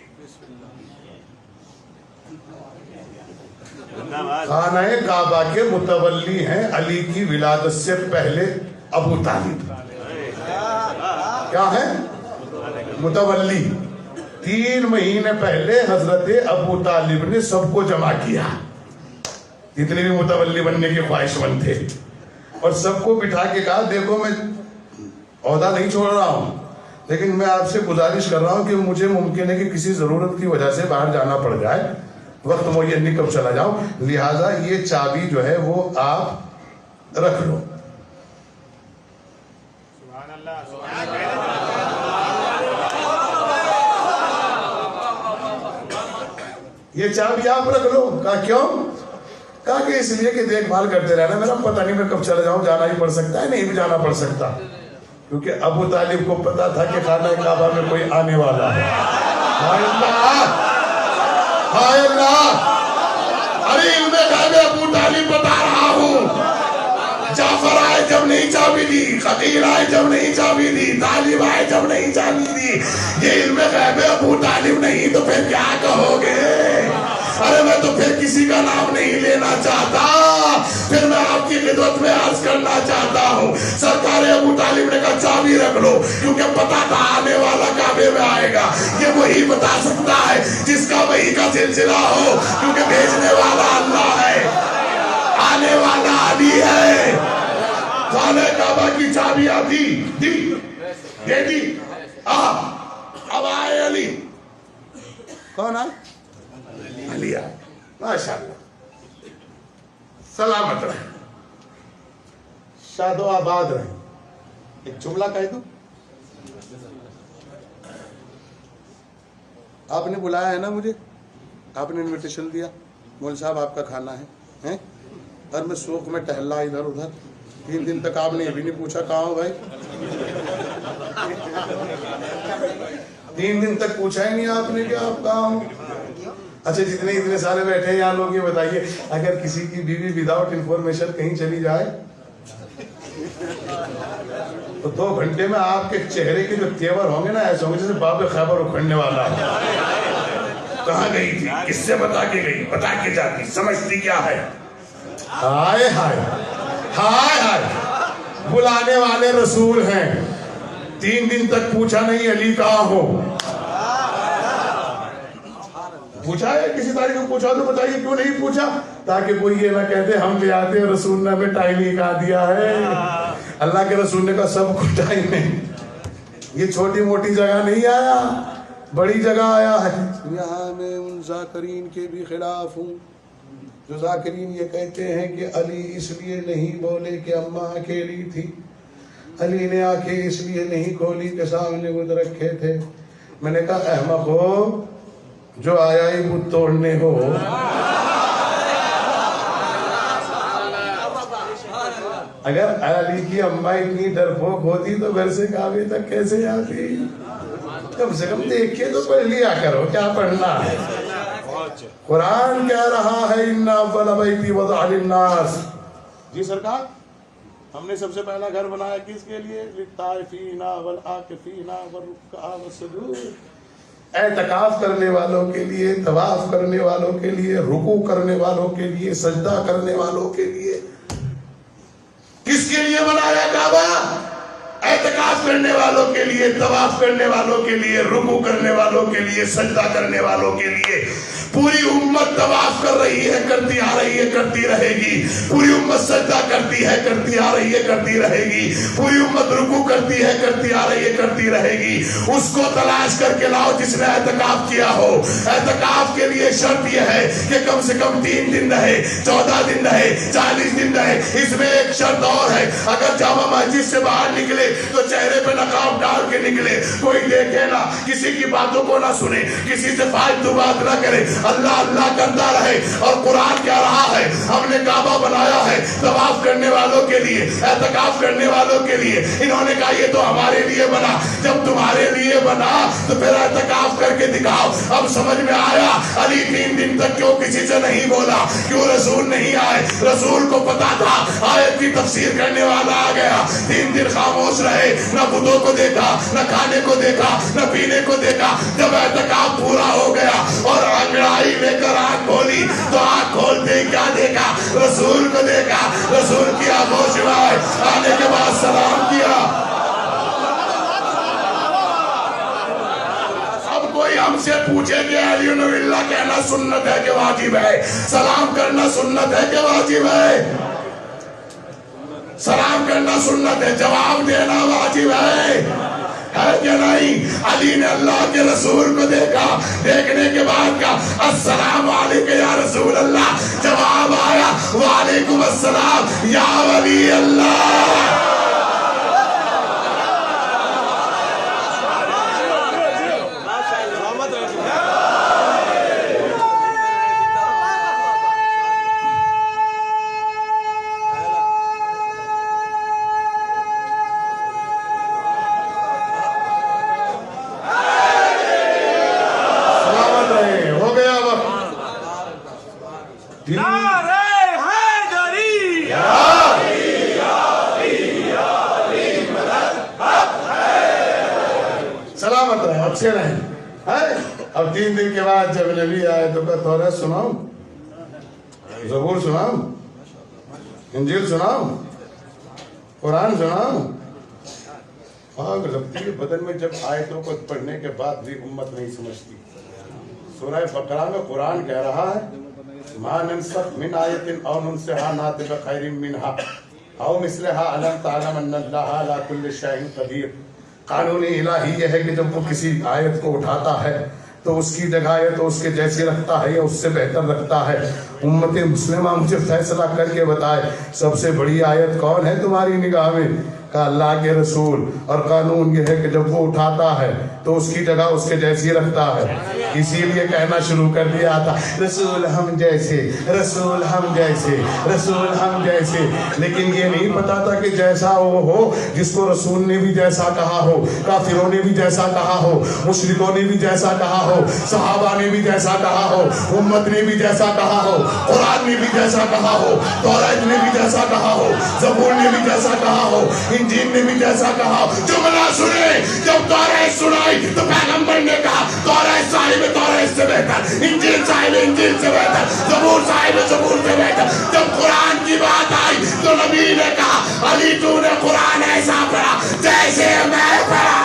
Speaker 1: خانہ کعبہ کے متولی ہیں علی کی ولادت سے پہلے ابو طالب. کیا ہے؟ متولی. 3 مہینے پہلے حضرت ابو طالب نے سب کو جمع کیا، جتنے بھی متولی بننے کے خواہش مند تھے، اور سب کو بٹھا کے کہا دیکھو میں عہدہ نہیں چھوڑ رہا ہوں، لیکن میں آپ سے گزارش کر رہا ہوں کہ مجھے ممکن ہے کہ کسی ضرورت کی وجہ سے باہر جانا پڑ جائے، وقت معین نہیں کب چلا جاؤں، لہٰذا یہ چابی جو ہے وہ آپ رکھ لو. یہ چابی آپ رکھ لو. کہا کیوں؟ کہا کہ اس لیے کہ دیکھ بھال کرتے رہنا، میرا پتہ نہیں میں کب چلا جاؤں، جانا ہی پڑ سکتا ہے، نہیں بھی جانا پڑ سکتا. کیونکہ ابو طالب کو پتا تھا کہ خانہ کعبہ میں کوئی آنے والا ہے. ہائے اللہ، ہائے اللہ. ارے علم غیب ابو طالب بتا رہا ہوں. جعفر آئے جب نہیں چابی دی، خطیر آئے جب نہیں چابی دی، طالب آئے جب نہیں چابی دی. یہ علم غیب ابو طالب نہیں تو پھر کیا کہو گے؟ ارے میں تو پھر کسی کا نام نہیں لینا چاہتا، پھر میں آپ کی خدمت میں عرض کرنا چاہتا ہوں. سرکار ابو طالب نے کہا چابی رکھ لو، کیونکہ پتا تھا آنے والا کعبے میں آئے گا. یہ وہی بتا سکتا ہے جس کا وہی کا سلسلہ ہو، کیونکہ بھیجنے والا اللہ ہے، آنے والا علی ہے. خانہ کعبہ کی چابی آتی دی دے دی. اب آئے علی. کون آئے؟ علی آئے. ماشاءاللہ، سلامت رہے، شاد و آباد رہے. ایک جملہ کہہ دوں، آپ نے بلایا ہے نا مجھے، آپ نے انویٹیشن دیا، مول صاحب آپ کا کھانا ہے، اور میں سوق میں ٹہلا ادھر ادھر. 3 دن تک آپ نے یہ بھی نہیں پوچھا کہاں ہو بھائی. 3 دن تک پوچھا ہی نہیں آپ نے کہ آپ کہاں ہو. اچھا جتنے اتنے سارے بیٹھے ہیں یہاں لوگ، یہ بتائیے اگر کسی کی بیوی وداؤٹ انفارمیشن کہیں چلی جائے تو 2 گھنٹے میں آپ کے چہرے کے جو تیور ہوں گے نا، ایسے ہوں گے جیسے باب خیبر اکھڑنے والا. کہاں گئی تھی، کس سے بتا کے گئی، بتا کے جاتی، سمجھتی کیا ہے. ہائے ہائے ہائے ہائے. بلانے والے رسول ہیں. 3 دن تک پوچھا نہیں علی کہاں ہو. پوچھا ہے کسی تاریخ کو پوچھا تو بتائیے کیوں نہیں پوچھا، تاکہ کوئی یہ نہ کہتے ہم لے آتے ہیں رسول نے ہمیں ٹائم ہی کہا دیا ہے. اللہ کے رسول نے کہا سب کو ٹائم ہے. یہ چھوٹی موٹی جگہ نہیں آیا، بڑی جگہ آیا ہے. یہاں میں ان ذاکرین کے بھی خلاف ہوں جو ذاکرین یہ کہتے ہیں کہ علی اس لیے نہیں بولے کہ اماں اکیلی تھی، علی نے آنکھیں اس لیے نہیں کھولی کہ سامنے بت رکھے تھے. میں نے کہا احمق ہو جو آیا ہی بت توڑنے ہو. اگر علی کی اماں اتنی ڈرپوک ہوتی تو گھر سے کعبے تک کیسے آتی؟ کم سے کم دیکھ کے تو پڑھ لیا کرو کیا پڑھنا ہے. قرآن کہہ رہا ہے ان اول بیت وضع للناس. جی سرکار، ہم نے سب سے پہلا گھر بنایا کس کے لیے؟ للطائفین والعاکفین والرکع والسجود. اعتکاف کرنے والوں کے لیے، طواف کرنے والوں کے لیے، رکوع کرنے والوں کے لیے، سجدہ کرنے والوں کے لیے. کس کے لیے بنایا کعبہ؟ اعتکاف کرنے والوں کے لیے، طواف کرنے والوں کے لیے، رکوع کرنے والوں کے لیے، سجدہ کرنے والوں کے لیے. پوری امت طواف کر رہی ہے، کرتی آ رہی ہے، کرتی رہے گی. پوری امت سجدہ کرتی ہے، کرتی آ رہی ہے، کرتی رہے گی. پوری امت رکوع کرتی ہے، کرتی آ رہی ہے، کرتی رہے گی. اس کو تلاش کر کے لاؤ جس نے اعتکاف کیا ہو. اعتکاف کے لیے شرط یہ ہے کہ کم سے کم 3 دن رہے، 14 دن رہے، 40 دن رہے. اس میں ایک شرط اور ہے، اگر جامع مسجد سے باہر نکلے تو چہرے پہ نقاب ڈال کے نکلے. کوئی دیکھے نہ، کسی کی باتوں کو نہ سنے، کسی سے فالتو بات نہ کرے، اللہ اللہ کرتا رہے. اور قرآن کہہ رہا ہے ہم نے کعبہ بنایا ہے طواف کرنے والوں کے لیے, اعتکاف کرنے والوں کے لیے. انہوں نے کہا یہ تو ہمارے لیے بنا. جب تمہارے لیے بنا تو پھر اعتکاف کر کے دکھاؤ. اب سمجھ میں آیا علی 3 دن تک کیوں کسی سے نہیں بولا, کیوں رسول نہیں آئے. رسول کو پتا تھا آیت کی تفسیر کرنے والا آ گیا. 3 دن خاموش رہے, نہ بتوں کو دیکھا, نہ کھانے کو دیکھا, نہ پینے کو دیکھا. جب اعتکاف پورا ہو گیا اور انگڑائی لے کر آنکھ کھولی تو آنکھ کھولتے ہی کیا دیکھا, رسول کو دیکھا. رسول کی آغوش میں آنے کے بعد سلام کیا. اب کوئی ہم سے پوچھے کہ علی اللہ کہنا سنت ہے کہ واجب ہے, سلام کرنا سنت ہے کہ واجب ہے, سلام کرنا سنت ہے, جواب دینا واجب ہے کہ نہیں. علی نے اللہ کے رسول کو دیکھا, دیکھنے کے بعد کہا السلام علیکم یا رسول اللہ. جواب آیا وعلیکم السلام یا ولی اللہ. سلامت رہے, اچھے رہیں. اب 3 دن کے بعد جب نبی آئے تو کہا توریت سناؤں, زبور سناؤں, انجیل سناؤں, قرآن سناؤں. آگ لگتی ہے بدن میں جب آیتوں کو پڑھنے کے بعد بھی امت نہیں سمجھتی. سورہ بقرہ میں قرآن کہہ رہا ہے ما ننسخ من آیت او ننسها نأتی بخیر منها او مثلها الم تعلم ان اللہ علی کل شیء قدیر. قانون الہی یہ ہے کہ جب وہ کسی آیت کو اٹھاتا ہے تو اس کی جگہ یا تو اس کے جیسی رکھتا ہے یا اس سے بہتر رکھتا ہے. امت مسلمہ مجھے فیصلہ کر کے بتائے سب سے بڑی آیت کون ہے تمہاری نگاہ میں؟ کہ اللہ کے رسول. اور قانون یہ ہے کہ جب وہ اٹھاتا ہے تو اس کی جگہ اس کے جیسی رکھتا ہے. اسی لیے کہنا شروع کر دیا تھا رسول ہم جیسے, رسول ہم جیسے, رسول ہم جیسے. لیکن یہ نہیں پتا تھا کہ جیسا وہ ہو جس کو رسول نے بھی جیسا کہا ہو, کافروں نے بھی جیسا کہا ہو, مشرکوں نے بھی جیسا کہا ہو, صحابہ نے بھی جیسا کہا ہو, امت نے بھی جیسا کہا ہو, قرآن نے بھی جیسا کہا ہو, توریت نے بھی جیسا کہا ہو, زبور نے بھی جیسا کہا ہو, انجیل نے بھی جیسا کہا. جملہ سنے جب توریت سنائی تو پیغمبر نے کہا توریت صاحب توریت سے بہتر, انجیل صاحب انجیل سے بہتر, زبور صاحب زبور سے بہتر. جب قرآن کی بات آئی تو نبی نے کہا علی تو نے قرآن ایسا پڑھا جیسے میں پڑھا.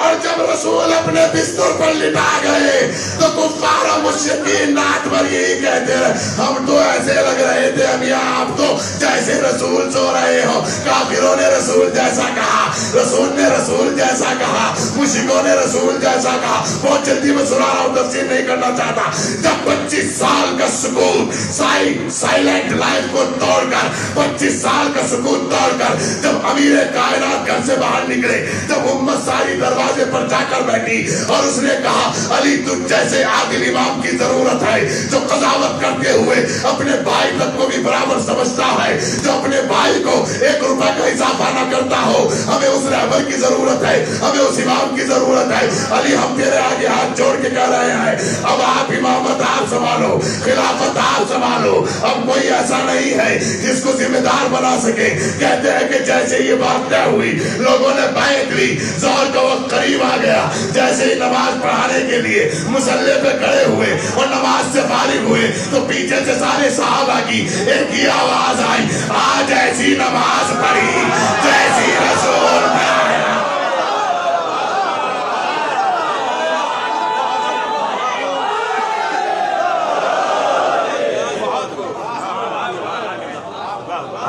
Speaker 1: اور جب رسول اپنے بستر پر لٹا گئے تو کفار و مشرکین نعت پر یہی کہتے رہے ہم تو ایسے لگ رہے تھے اب یہاں آپ تو جیسے رسول سو رہے ہو. کافروں نے رسول جیسا کہا, رسول نے رسول جیسا کہا, مشرکوں نے رسول جیسا کہا. بہت جلدی میں سنا رہا ہوں, تفسیر نہیں کرنا چاہتا. جب 25 سال کا سکون سائلنٹ لائف کو توڑ کر 25 سال کا سکون توڑ کر جب امیر کائنات گھر سے باہر نکلے, جب امت ساری دروازے پر جا کر بیٹھی اور اس نے کہا علی تجھ جیسے عادل امام کی ضرورت ہے جو قضاوت کرتے ہوئے اپنے بھائی تک کو بھی برابر سمجھتا ہے, جو اپنے بھائی کو 1 روپے کا اضافہ نہ کرتا ہو. ہمیں اس رہبر کی ضرورت ہے, ہمیں اس امام کی ضرورت ہے. علی ہم تیرے آگے ہاتھ جوڑ کے کہہ رہے ہیں اب آپ امامت آپ سنبھالو, خلافت آپ سنبھالو. اب کوئی ایسا نہیں ہے جس کو ذمہ دار بنا سکے. کہتے ہیں کہ جیسے یہ بات طے ہوئی لوگوں نے بیعت لی, ظہر کا وقت قریب آ گیا. جیسے ہی نماز پڑھانے کے لیے مصلی پہ کھڑے ہوئے اور نماز سے فارغ ہوئے تو پیچھے سے سارے صحابہ کی ایک ہی آواز آئی آج ایسی نماز پڑھی جیسی رسول پڑھایا.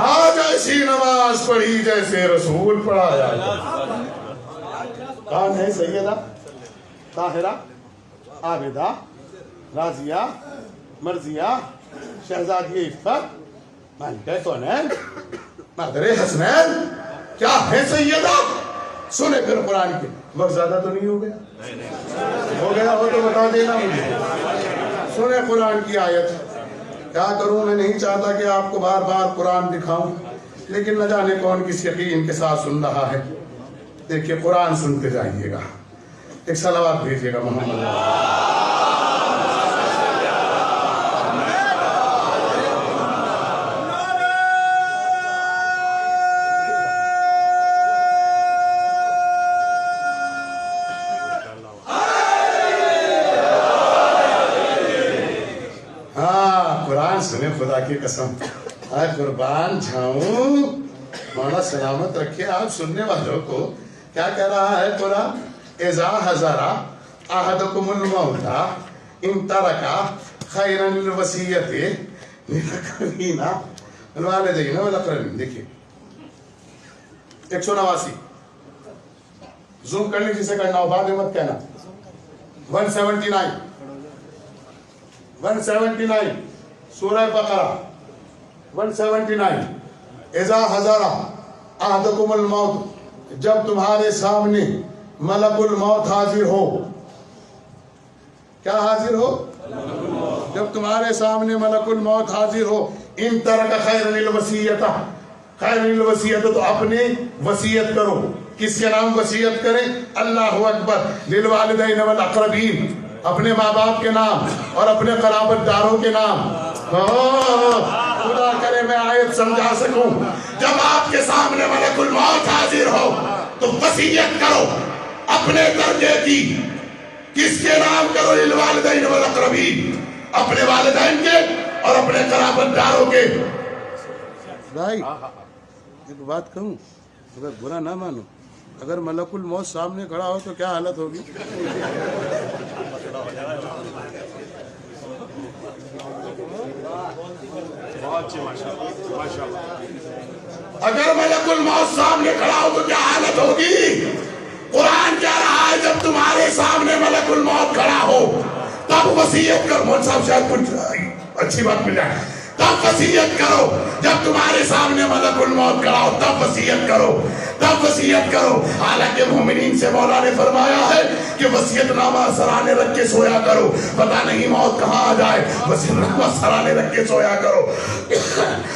Speaker 1: آج ایسی نماز پڑھی جیسے رسول پڑھایا. کون ہے سیدہ طاہرہ
Speaker 2: عابدہ راضیہ مرضیہ شہزادی عفت مالکہ کونین مادر حسنین کیا ہے سیدہ. سنے پھر قرآن کے وقت زیادہ تو نہیں ہو گیا؟ ہو گیا ہو تو بتا دینا مجھے. سنے قرآن کی آیت. کیا کروں میں نہیں چاہتا کہ آپ کو بار بار قرآن دکھاؤں لیکن نہ جانے کون کس یقین کے ساتھ سن رہا ہے. دیکھیے قرآن سنتے جائیے گا. ایک صلوات بھیجیے گا محمد. سنے خدا کی قسم آج قربان جاؤں. مولا سلامت رکھے آپ سننے والوں کو. کیا کہہ رہا ہے قرآن؟ اذا حضر احدکم الموت ان ترک خیرا للوصیۃ للاقربین والوالدین والاقربین. دیکھیے 189 زوم کرنے جسے کرنا ہو بعد میں مت کہنا. 179 سورہ بقرہ 179. اذا حضر احدکم الموت جب تمہارے سامنے ملک الموت حاضر ہو. کیا حاضر ہو؟ جب تمہارے سامنے ملک الموت حاضر ہو. ان ترک خیر الوصیۃ خیر الوصیۃ تو اپنے وصیت کرو. کس کے نام وصیت کریں؟ اللہ اکبر. للوالدین والاقربین اپنے ماں باپ کے نام اور اپنے قرابت داروں کے نام. خدا کرے میں آیت سمجھا سکوں. جب آپ کے سامنے ملک الموت حاضر ہو تو وصیت کرو اپنے درجے کی. کس کے نام کرو؟ للوالدین والاقربین اپنے والدین کے اور اپنے قرابت داروں کے. بھائی ایک بات کہوں اگر برا نہ مانو اگر ملک الموت سامنے کھڑا ہو تو کیا حالت ہوگی؟ اگر ملک الموت سامنے کھڑا ہو تو کیا حالت ہوگی؟ قرآن کہہ رہا ہے جب تمہارے سامنے ملک الموت کھڑا ہو تب وصیت کرو. مولوی صاحب شاید کچھ اچھی بات مل جائے. تب وصیت کرو جب تمہارے سامنے ملک الموت کھڑا ہو تب وصیت کرو تب وصیت کرو. حالانکہ مومنین سے مولا نے فرمایا ہے کہ وصیت نامہ سرانے رکھ کے سویا کرو. پتہ نہیں موت کہاں آ جائے. وصیت نامہ سرانے رکھ کے سویا کرو.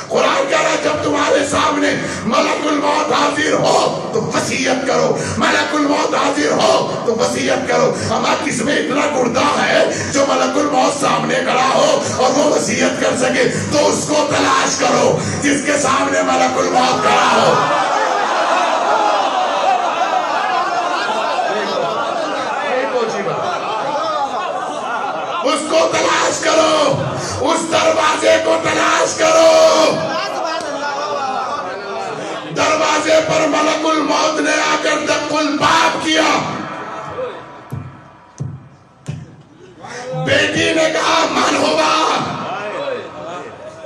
Speaker 2: قرآن کہہ رہا ہے جب تمہارے سامنے ملک الموت حاضر ہو تو وصیت کرو. ملک الموت حاضر ہو تو وصیت کرو. ہمارا کس میں اتنا گردہ ہے جو ملک الموت سامنے کھڑا ہو اور وہ وصیت کر سکے؟ تو اس کو تلاش کرو جس کے سامنے ملک الموت کھڑا ہو. اس کو تلاش کرو. اس دروازے کو تلاش کرو. دروازے پر ملک الموت نے آ کر دق الباب کیا. بیٹی نے کہا من ہوا.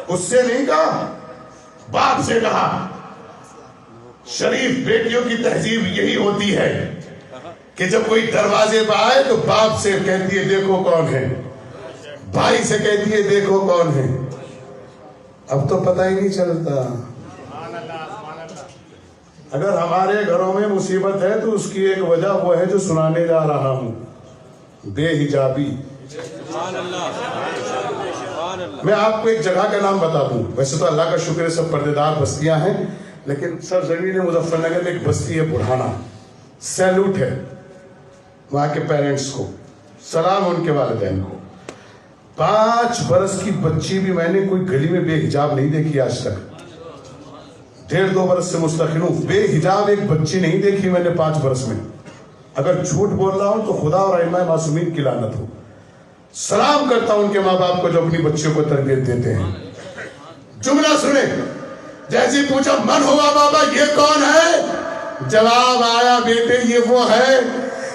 Speaker 2: اس سے نہیں کہا باپ سے کہا. شریف بیٹیوں کی تہذیب یہی ہوتی ہے کہ جب کوئی دروازے پہ آئے تو باپ سے کہتی ہے دیکھو کون ہے. بھائی سے کہتی ہے دیکھو کون ہے. اب تو پتہ ہی نہیں چلتا. اگر ہمارے گھروں میں مصیبت ہے تو اس کی ایک وجہ وہ ہے جو سنانے جا رہا ہوں. بے حجابی. میں آپ کو ایک جگہ کا نام بتا دوں. ویسے تو اللہ کا شکر ہے سب پردیدار بستیاں ہیں لیکن سب زمین مظفر نگر میں ایک بستی ہے بڑھانا. سیلوٹ ہے وہاں کے پیرنٹس کو. سلام ان کے والدین کو. 5 برس کی بچی بھی میں نے کوئی گلی میں بے حجاب نہیں دیکھی آج تک. 1.5-2 برس سے مستقل ہوں. بے حجاب ایک بچی نہیں دیکھی میں نے 5 برس میں. اگر جھوٹ بول رہا ہوں تو خدا اور ائمہ معصومین کی لعنت ہو. سلام کرتا ہوں ان کے ماں باپ کو جو اپنی بچیوں کو تربیت دیتے ہیں. جملہ سنیں. جیسے پوچھا من ہوا بابا یہ کون ہے؟ جواب آیا بیٹے یہ وہ ہے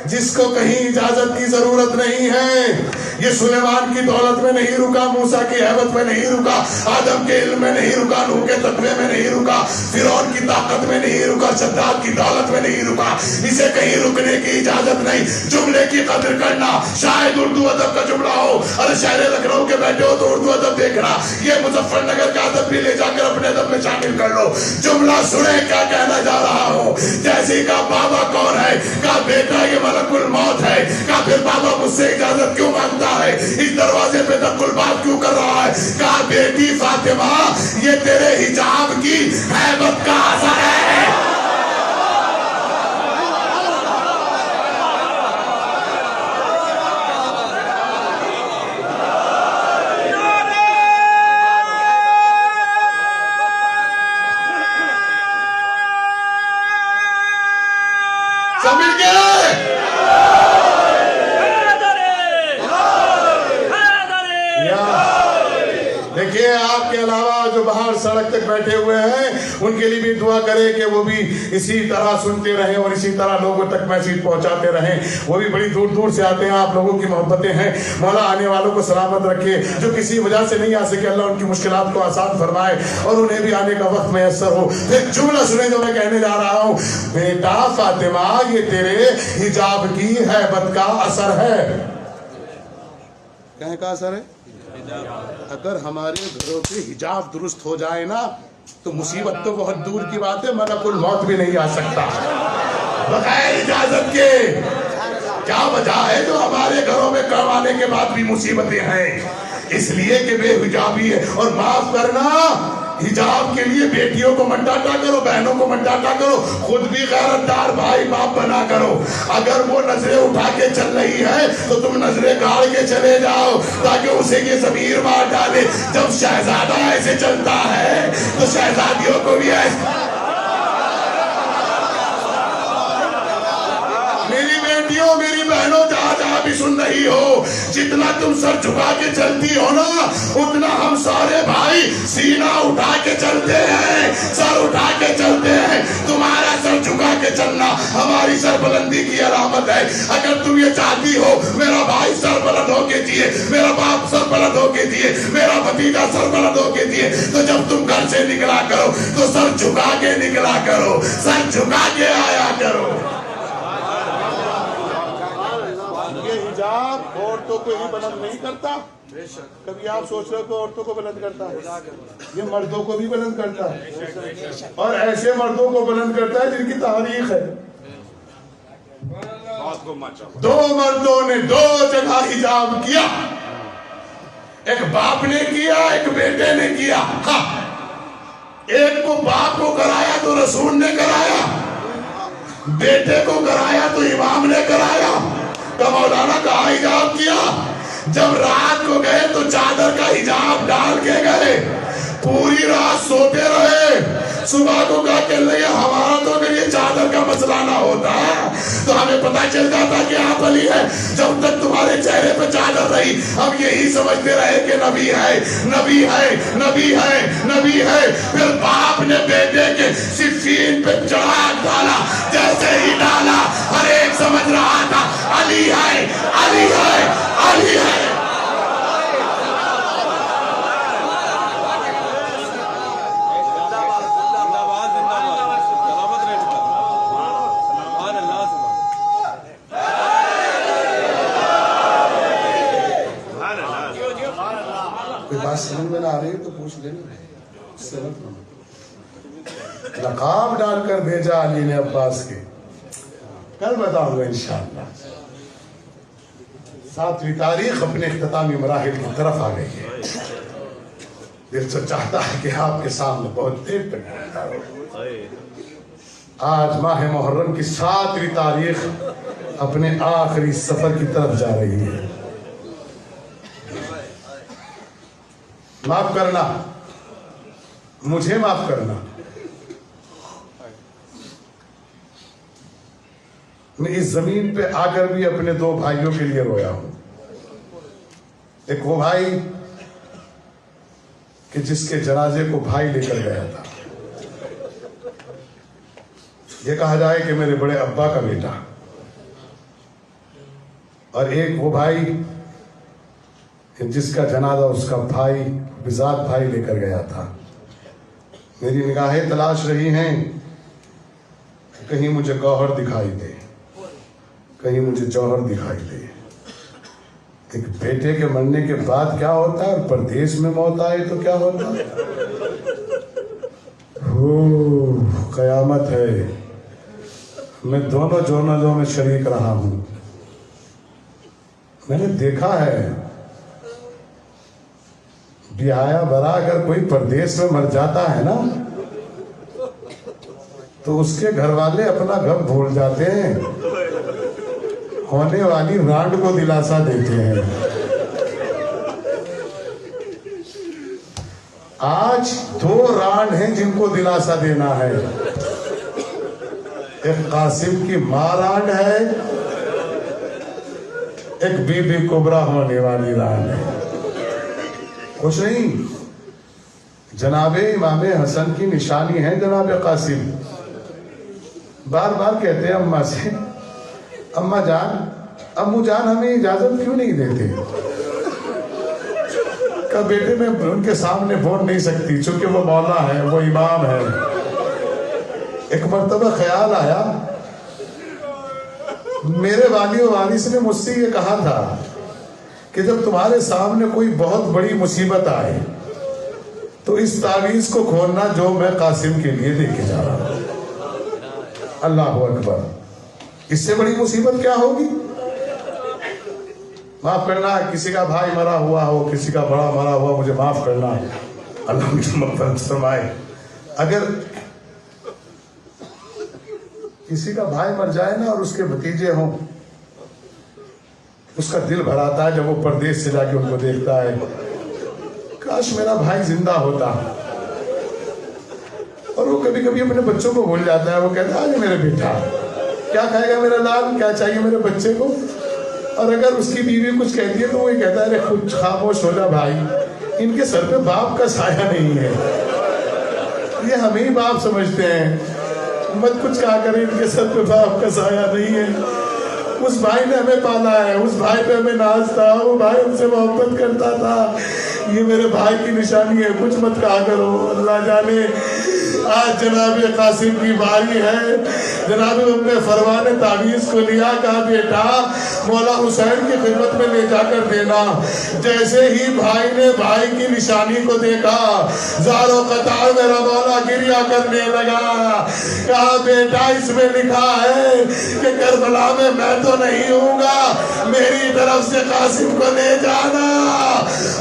Speaker 1: جس کو کہیں اجازت کی ضرورت نہیں ہے. یہ سلیمان کی دولت میں نہیں رکا, موسیٰ کی ہیبت میں نہیں رکا, آدم کے علم میں نہیں رکا, نوح کے تقوی میں نہیں رکا, فرعون کی طاقت میں نہیں رکا, شداد کی دولت میں نہیں رکا. اسے کہیں رکنے کی اجازت نہیں. جملے کی قدر کرنا. شاید اردو ادب کا جملہ ہو, ارے شہر لکھنؤ کے بیٹھے ہو تو اردو ادب دیکھنا, یہ مظفر نگر کا ادب بھی لے جا کر اپنے ادب میں شامل کر لو. جملہ سنے کیا کہنا جا رہا ہو. جیسے کا بابا کون ہے, کا بیٹا یہ ملک الموت ہے, کا پھر بابا مجھ سے اجازت کیوں مانگتا ہے, اس دروازے پہ دق الباب کیوں کر رہا ہے, کہا بیٹی فاطمہ یہ تیرے حجاب کی ہیبت کا اثر ہے. سمجھ گئے؟ دیکھیے آپ کے علاوہ جو باہر سڑک تک بیٹھے ہوئے ہیں ان کے لیے بھی دعا کرے کہ وہ بھی اسی طرح سنتے رہیں اور اسی طرح لوگوں تک میسیج پہنچاتے رہیں. وہ بھی بڑی دور دور سے آتے ہیں, آپ لوگوں کی محبتیں ہیں. مولا آنے والوں کو سلامت رکھے, جو کسی وجہ سے نہیں آ سکے اللہ ان کی مشکلات کو آسان فرمائے اور انہیں بھی آنے کا وقت میسر ہو. پھر جملہ سنیں جو میں کہنے جا رہا ہوں, بیٹا فاطمہ یہ تیرے حجاب کی ہیبت کا اثر ہے. کہیں کا اثر ہے؟ اگر ہمارے گھروں کے حجاب درست ہو جائے نا تو مصیبت تو بہت دور کی بات ہے, ملک الموت بھی نہیں آ سکتا بغیر اجازت کے. کیا وجہ ہے جو ہمارے گھروں میں کروانے کے بعد بھی مصیبتیں ہیں؟ اس لیے کہ بے حجابی ہے. اور معاف کرنا, حجاب کے لیے بیٹیوں کو مت ڈانٹا کرو, بہنوں کو مت ڈانٹا کرو, خود بھی غیرتدار بھائی باپ بنا کرو. اگر وہ نظریں اٹھا کے چل رہی ہے تو تم نظریں گاڑ کے چلے جاؤ تاکہ اسے یہ ضمیر مار ڈالے. جب شہزادہ ایسے چلتا ہے تو شہزادیوں کو بھی ایسے. میری بیٹیوں میری بہنوں جہاں جہاں بھی سن رہی ہو, جتنا تم سر جھکا کے چلتی ہو نا اتنا ہم سارے بھائی سینہ اٹھا کے چلتے ہیں, سر اٹھا کے چلتے ہیں. تمہارا سر جھکا کے چلنا ہماری سر بلندی کی علامت ہے. اگر تم یہ چاہتی ہو میرا بھائی سر بلند ہو کے جیے, میرا باپ سر بلند ہو کے جیے, میرا بھتیجا سر بلند ہو کے جیے, تو جب تم گھر سے نکلا کرو تو سر جھکا کے نکلا کرو, سر جھکا کے آیا کرو. حجاب عورتوں کو ہی بلند نہیں کرتا. کبھی آپ سوچ رہے ہو کہ عورتوں کو بلند کرتا ہے, یہ مردوں کو بھی بلند کرتا ہے, اور ایسے مردوں کو بلند کرتا ہے جن کی تاریخ ہے. دو مردوں نے دو جگہ حجاب کیا, ایک باپ نے کیا ایک بیٹے نے کیا. ہاں ایک کو باپ کو کرایا تو رسول نے کرایا, بیٹے کو کرایا تو امام نے کرایا. تو مولانا کا حجاب کیا. جب رات کو گئے تو چادر کا حجاب ڈال کے گئے, پوری رات سوتے رہے. صبح کو کہا کہ نہیں ہمارا تو اگر یہ چادر کا مسئلہ نہ ہوتا تو ہمیں پتا چل جاتا کہ آپ علی ہے. جب تک تمہارے چہرے پہ چادر رہی ہم یہی سمجھتے رہے کہ نبی ہے نبی ہے نبی ہے نبی ہے. پھر باپ نے بیٹے کے صفین پہ چڑھا ڈالا, جیسے ہی ڈالا ہر ایک سمجھ رہا تھا علی ہے علی ہے علی ہے. کوئی بات سمجھ میں نہ آ رہی ہے تو پوچھ لینا. لقاب ڈال کر بھیجا علی نے عباس کے, کل بتاؤں گا انشاءاللہ. 7ویں تاریخ اپنے اختتامی مراحل کی طرف آ گئی ہے. دل تو چاہتا ہے کہ آپ کے سامنے بہت دیر تک. آج ماہ محرم کی 7ویں تاریخ اپنے آخری سفر کی طرف جا رہی ہے. معاف کرنا, مجھے معاف کرنا. میں اس زمین پہ آ کر بھی اپنے 2 بھائیوں کے لیے رویا ہوں. ایک وہ بھائی کہ جس کے جنازے کو بھائی لے کر گیا تھا. یہ کہا جائے کہ میرے بڑے ابا کا بیٹا,
Speaker 2: اور ایک وہ بھائی جس کا جنازہ اس کا بھائی بذات بھائی لے کر گیا تھا. میری نگاہیں تلاش رہی ہیں کہیں مجھے گوہر دکھائی دے, کہیں مجھے جوہر دکھائی دے. ایک بیٹے کے مرنے کے بعد کیا ہوتا ہے اور پردیس میں موت آئے تو کیا ہوتا ہے. قیامت ہے. میں دونوں جنازوں میں شریک رہا ہوں. میں نے دیکھا ہے بیایا برا اگر کوئی پردیس میں مر جاتا ہے نا تو اس کے گھر والے اپنا غم بھول جاتے ہیں, ہونے والی رانڈ کو دلاسا دیتے ہیں. آج 2 رانڈ ہیں جن کو دلاسا دینا ہے. ایک قاسم کی ماں رانڈ ہے, ایک بی بی کبرا ہونے والی رانڈ ہے. کچھ نہیں, جناب امام حسن کی نشانی ہے جناب قاسم. بار بار کہتے ہیں اماں سے, اماں جان امو جان ہمیں اجازت کیوں نہیں دیتے. کہ بیٹے میں ان کے سامنے بول نہیں سکتی چونکہ وہ مولا ہے, وہ امام ہے. ایک مرتبہ خیال آیا, میرے والی و وارث نے مجھ سے یہ کہا تھا کہ جب تمہارے سامنے کوئی بہت بڑی مصیبت آئے تو اس تعویذ کو کھولنا جو میں قاسم کے لیے لے کے جا رہا ہوں. اللہ اکبر. اس سے بڑی مصیبت کیا ہوگی. معاف کرنا, کسی کا بھائی مرا ہوا ہو, کسی کا بڑا مرا ہوا, مجھے معاف کرنا, اللہ مجھے مغفرت فرمائے. اگر کسی کا بھائی مر جائے نا اور اس کے بھتیجے ہوں, اس کا دل بھر آتا ہے جب وہ پردیس سے جا کے ان کو دیکھتا ہے, کاش میرا بھائی زندہ ہوتا. اور وہ کبھی کبھی اپنے بچوں کو بھول جاتا ہے. وہ کہتا ہے میرے بیٹا کیا کھائے گا میرا لال, کیا چاہیے میرے بچے کو. اور اگر اس کی بیوی کچھ کہتی ہے تو وہ کہتا ہے ارے خود خاموش ہو جا بھائی, ان کے سر پہ باپ کا سایہ نہیں ہے. یہ ہمیں ہی باپ سمجھتے ہیں, مت کچھ کہا کریں, ان کے سر پہ باپ کا سایہ نہیں ہے. اس بھائی نے ہمیں پالا ہے, اس بھائی پہ ہمیں ناز تھا, وہ بھائی ہم سے محبت کرتا تھا. یہ میرے بھائی کی نشانی ہے, کچھ مت کہا کرو. اللہ جانے آج جناب قاسم کی باری ہے. جناب ام فروا نے تعویذ کو لیا, کہا بیٹا مولا حسین کی خدمت میں لے جا کر دینا. جیسے ہی بھائی نے بھائی کی نشانی کو دیکھا, زارو قطار میرا مولا گریا کرنے لگا. کہا بیٹا اس میں لکھا ہے کہ کربلا میں تو نہیں ہوں گا, میری طرف سے قاسم کو لے جانا.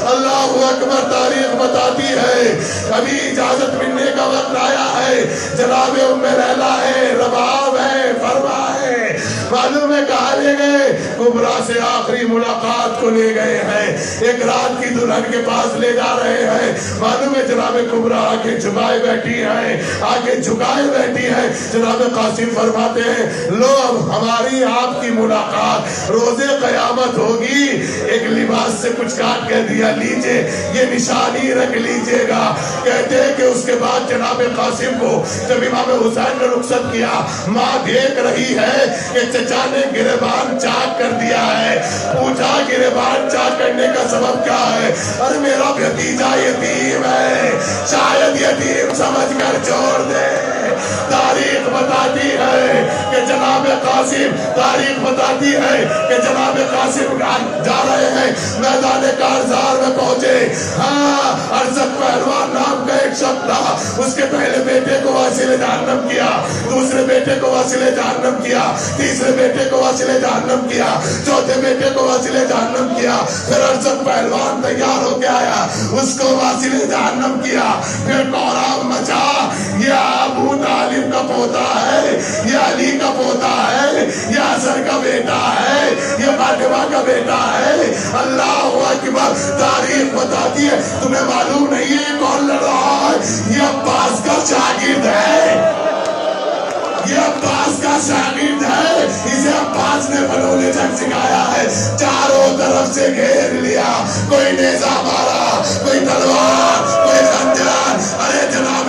Speaker 2: اللہ اکبر. تاریخ بتاتی ہے ابھی اجازت ملنے کا وقت آیا ہے. جناب ام لیلا ہے, رباب ہے, فرما ہے, معلوم ہے کہاں لے گئے, کبرا سے آخری ملاقات کو لے گئے ہیں. ایک رات کی دلہن کے پاس لے جا رہے ہیں. معلوم ہے جناب کبرا آنکھیں جھکائے بیٹھی ہیں, آنکھیں جھکائے بیٹھی ہیں. جناب قاسم فرماتے ہیں لو اب ہماری آپ کی ملاقات روزے قیامت ہوگی. ایک لباس سے کچھ کاٹ کر دیا, لیجئے یہ نشانی رکھ لیجئے گا. کہتے ہیں کہ اس کے بعد جناب قاسم کو جب امام حسین نے رخصت کیا, ماں دیکھ رہی ہے کہ چچا نے گریبان چاک کر دیا ہے. پوچھا گریبان چاک کرنے کا سبب کیا ہے. ارے میرا بھتیجا یتیم ہے, شاید یتیم سمجھ کر چھوڑ دے. تاریخ بتاتی ہے کہ جناب قاسم, تاریخ بتاتی ہے کہ جناب قاسم جا رہے ہیں میدان کارزار میں پہنچے. ہاں ارزق پہلوان نام کا ایک شخص تھا, اس کے پہلے بیٹے کو واصل جہنم کیا, دوسرے بیٹے کو واصل جہنم کیا, تیسرے بیٹے کو واصل جہنم کیا, چوتھے بیٹے کو واصل جہنم کیا. پھر ارزق پہلوان تیار ہو کے آیا, اس کو واصل جہنم کیا. پھر کوہرام مچا, یہ ابو طالب کا پوتا ہے, یہ علی کا پوتا ہے, یہ حسن کا بیٹا ہے, یہ فاطمہ کا بیٹا ہے. اللہ اکبر. تاریخ بتاتی ہے, تمہیں معلوم نہیں ہے کون لڑ رہا ہے, یہ عباس کا شاگرد ہے, یہ عباس کا شاگرد ہے. اسے عباس نے فنون جنگ سکھایا ہے. چاروں طرف سے گھیر لیا, کوئی نیزہ مارا, کوئی تلوار, کوئی خنجر. ارے جناب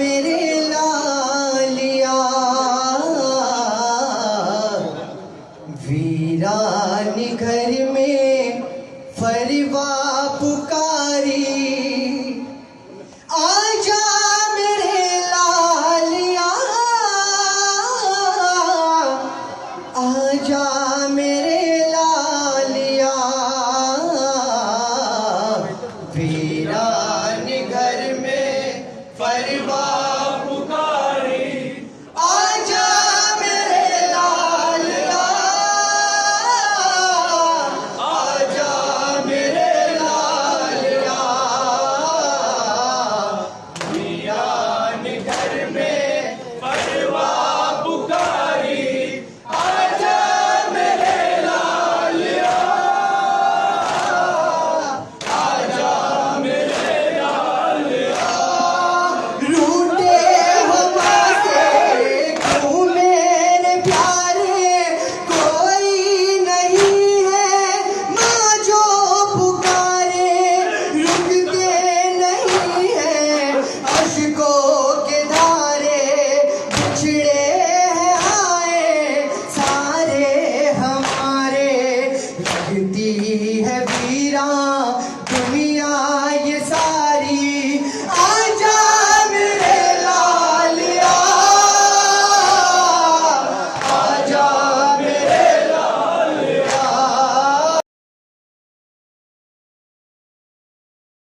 Speaker 3: میرے لالیا ویران گھر میں فروا پکاری آجا میرے لالیا آجا میرے لالیا ویران گھر میں فروا پکاری آجا میرے لالیا آجا میرے لالیا ویران گھر میں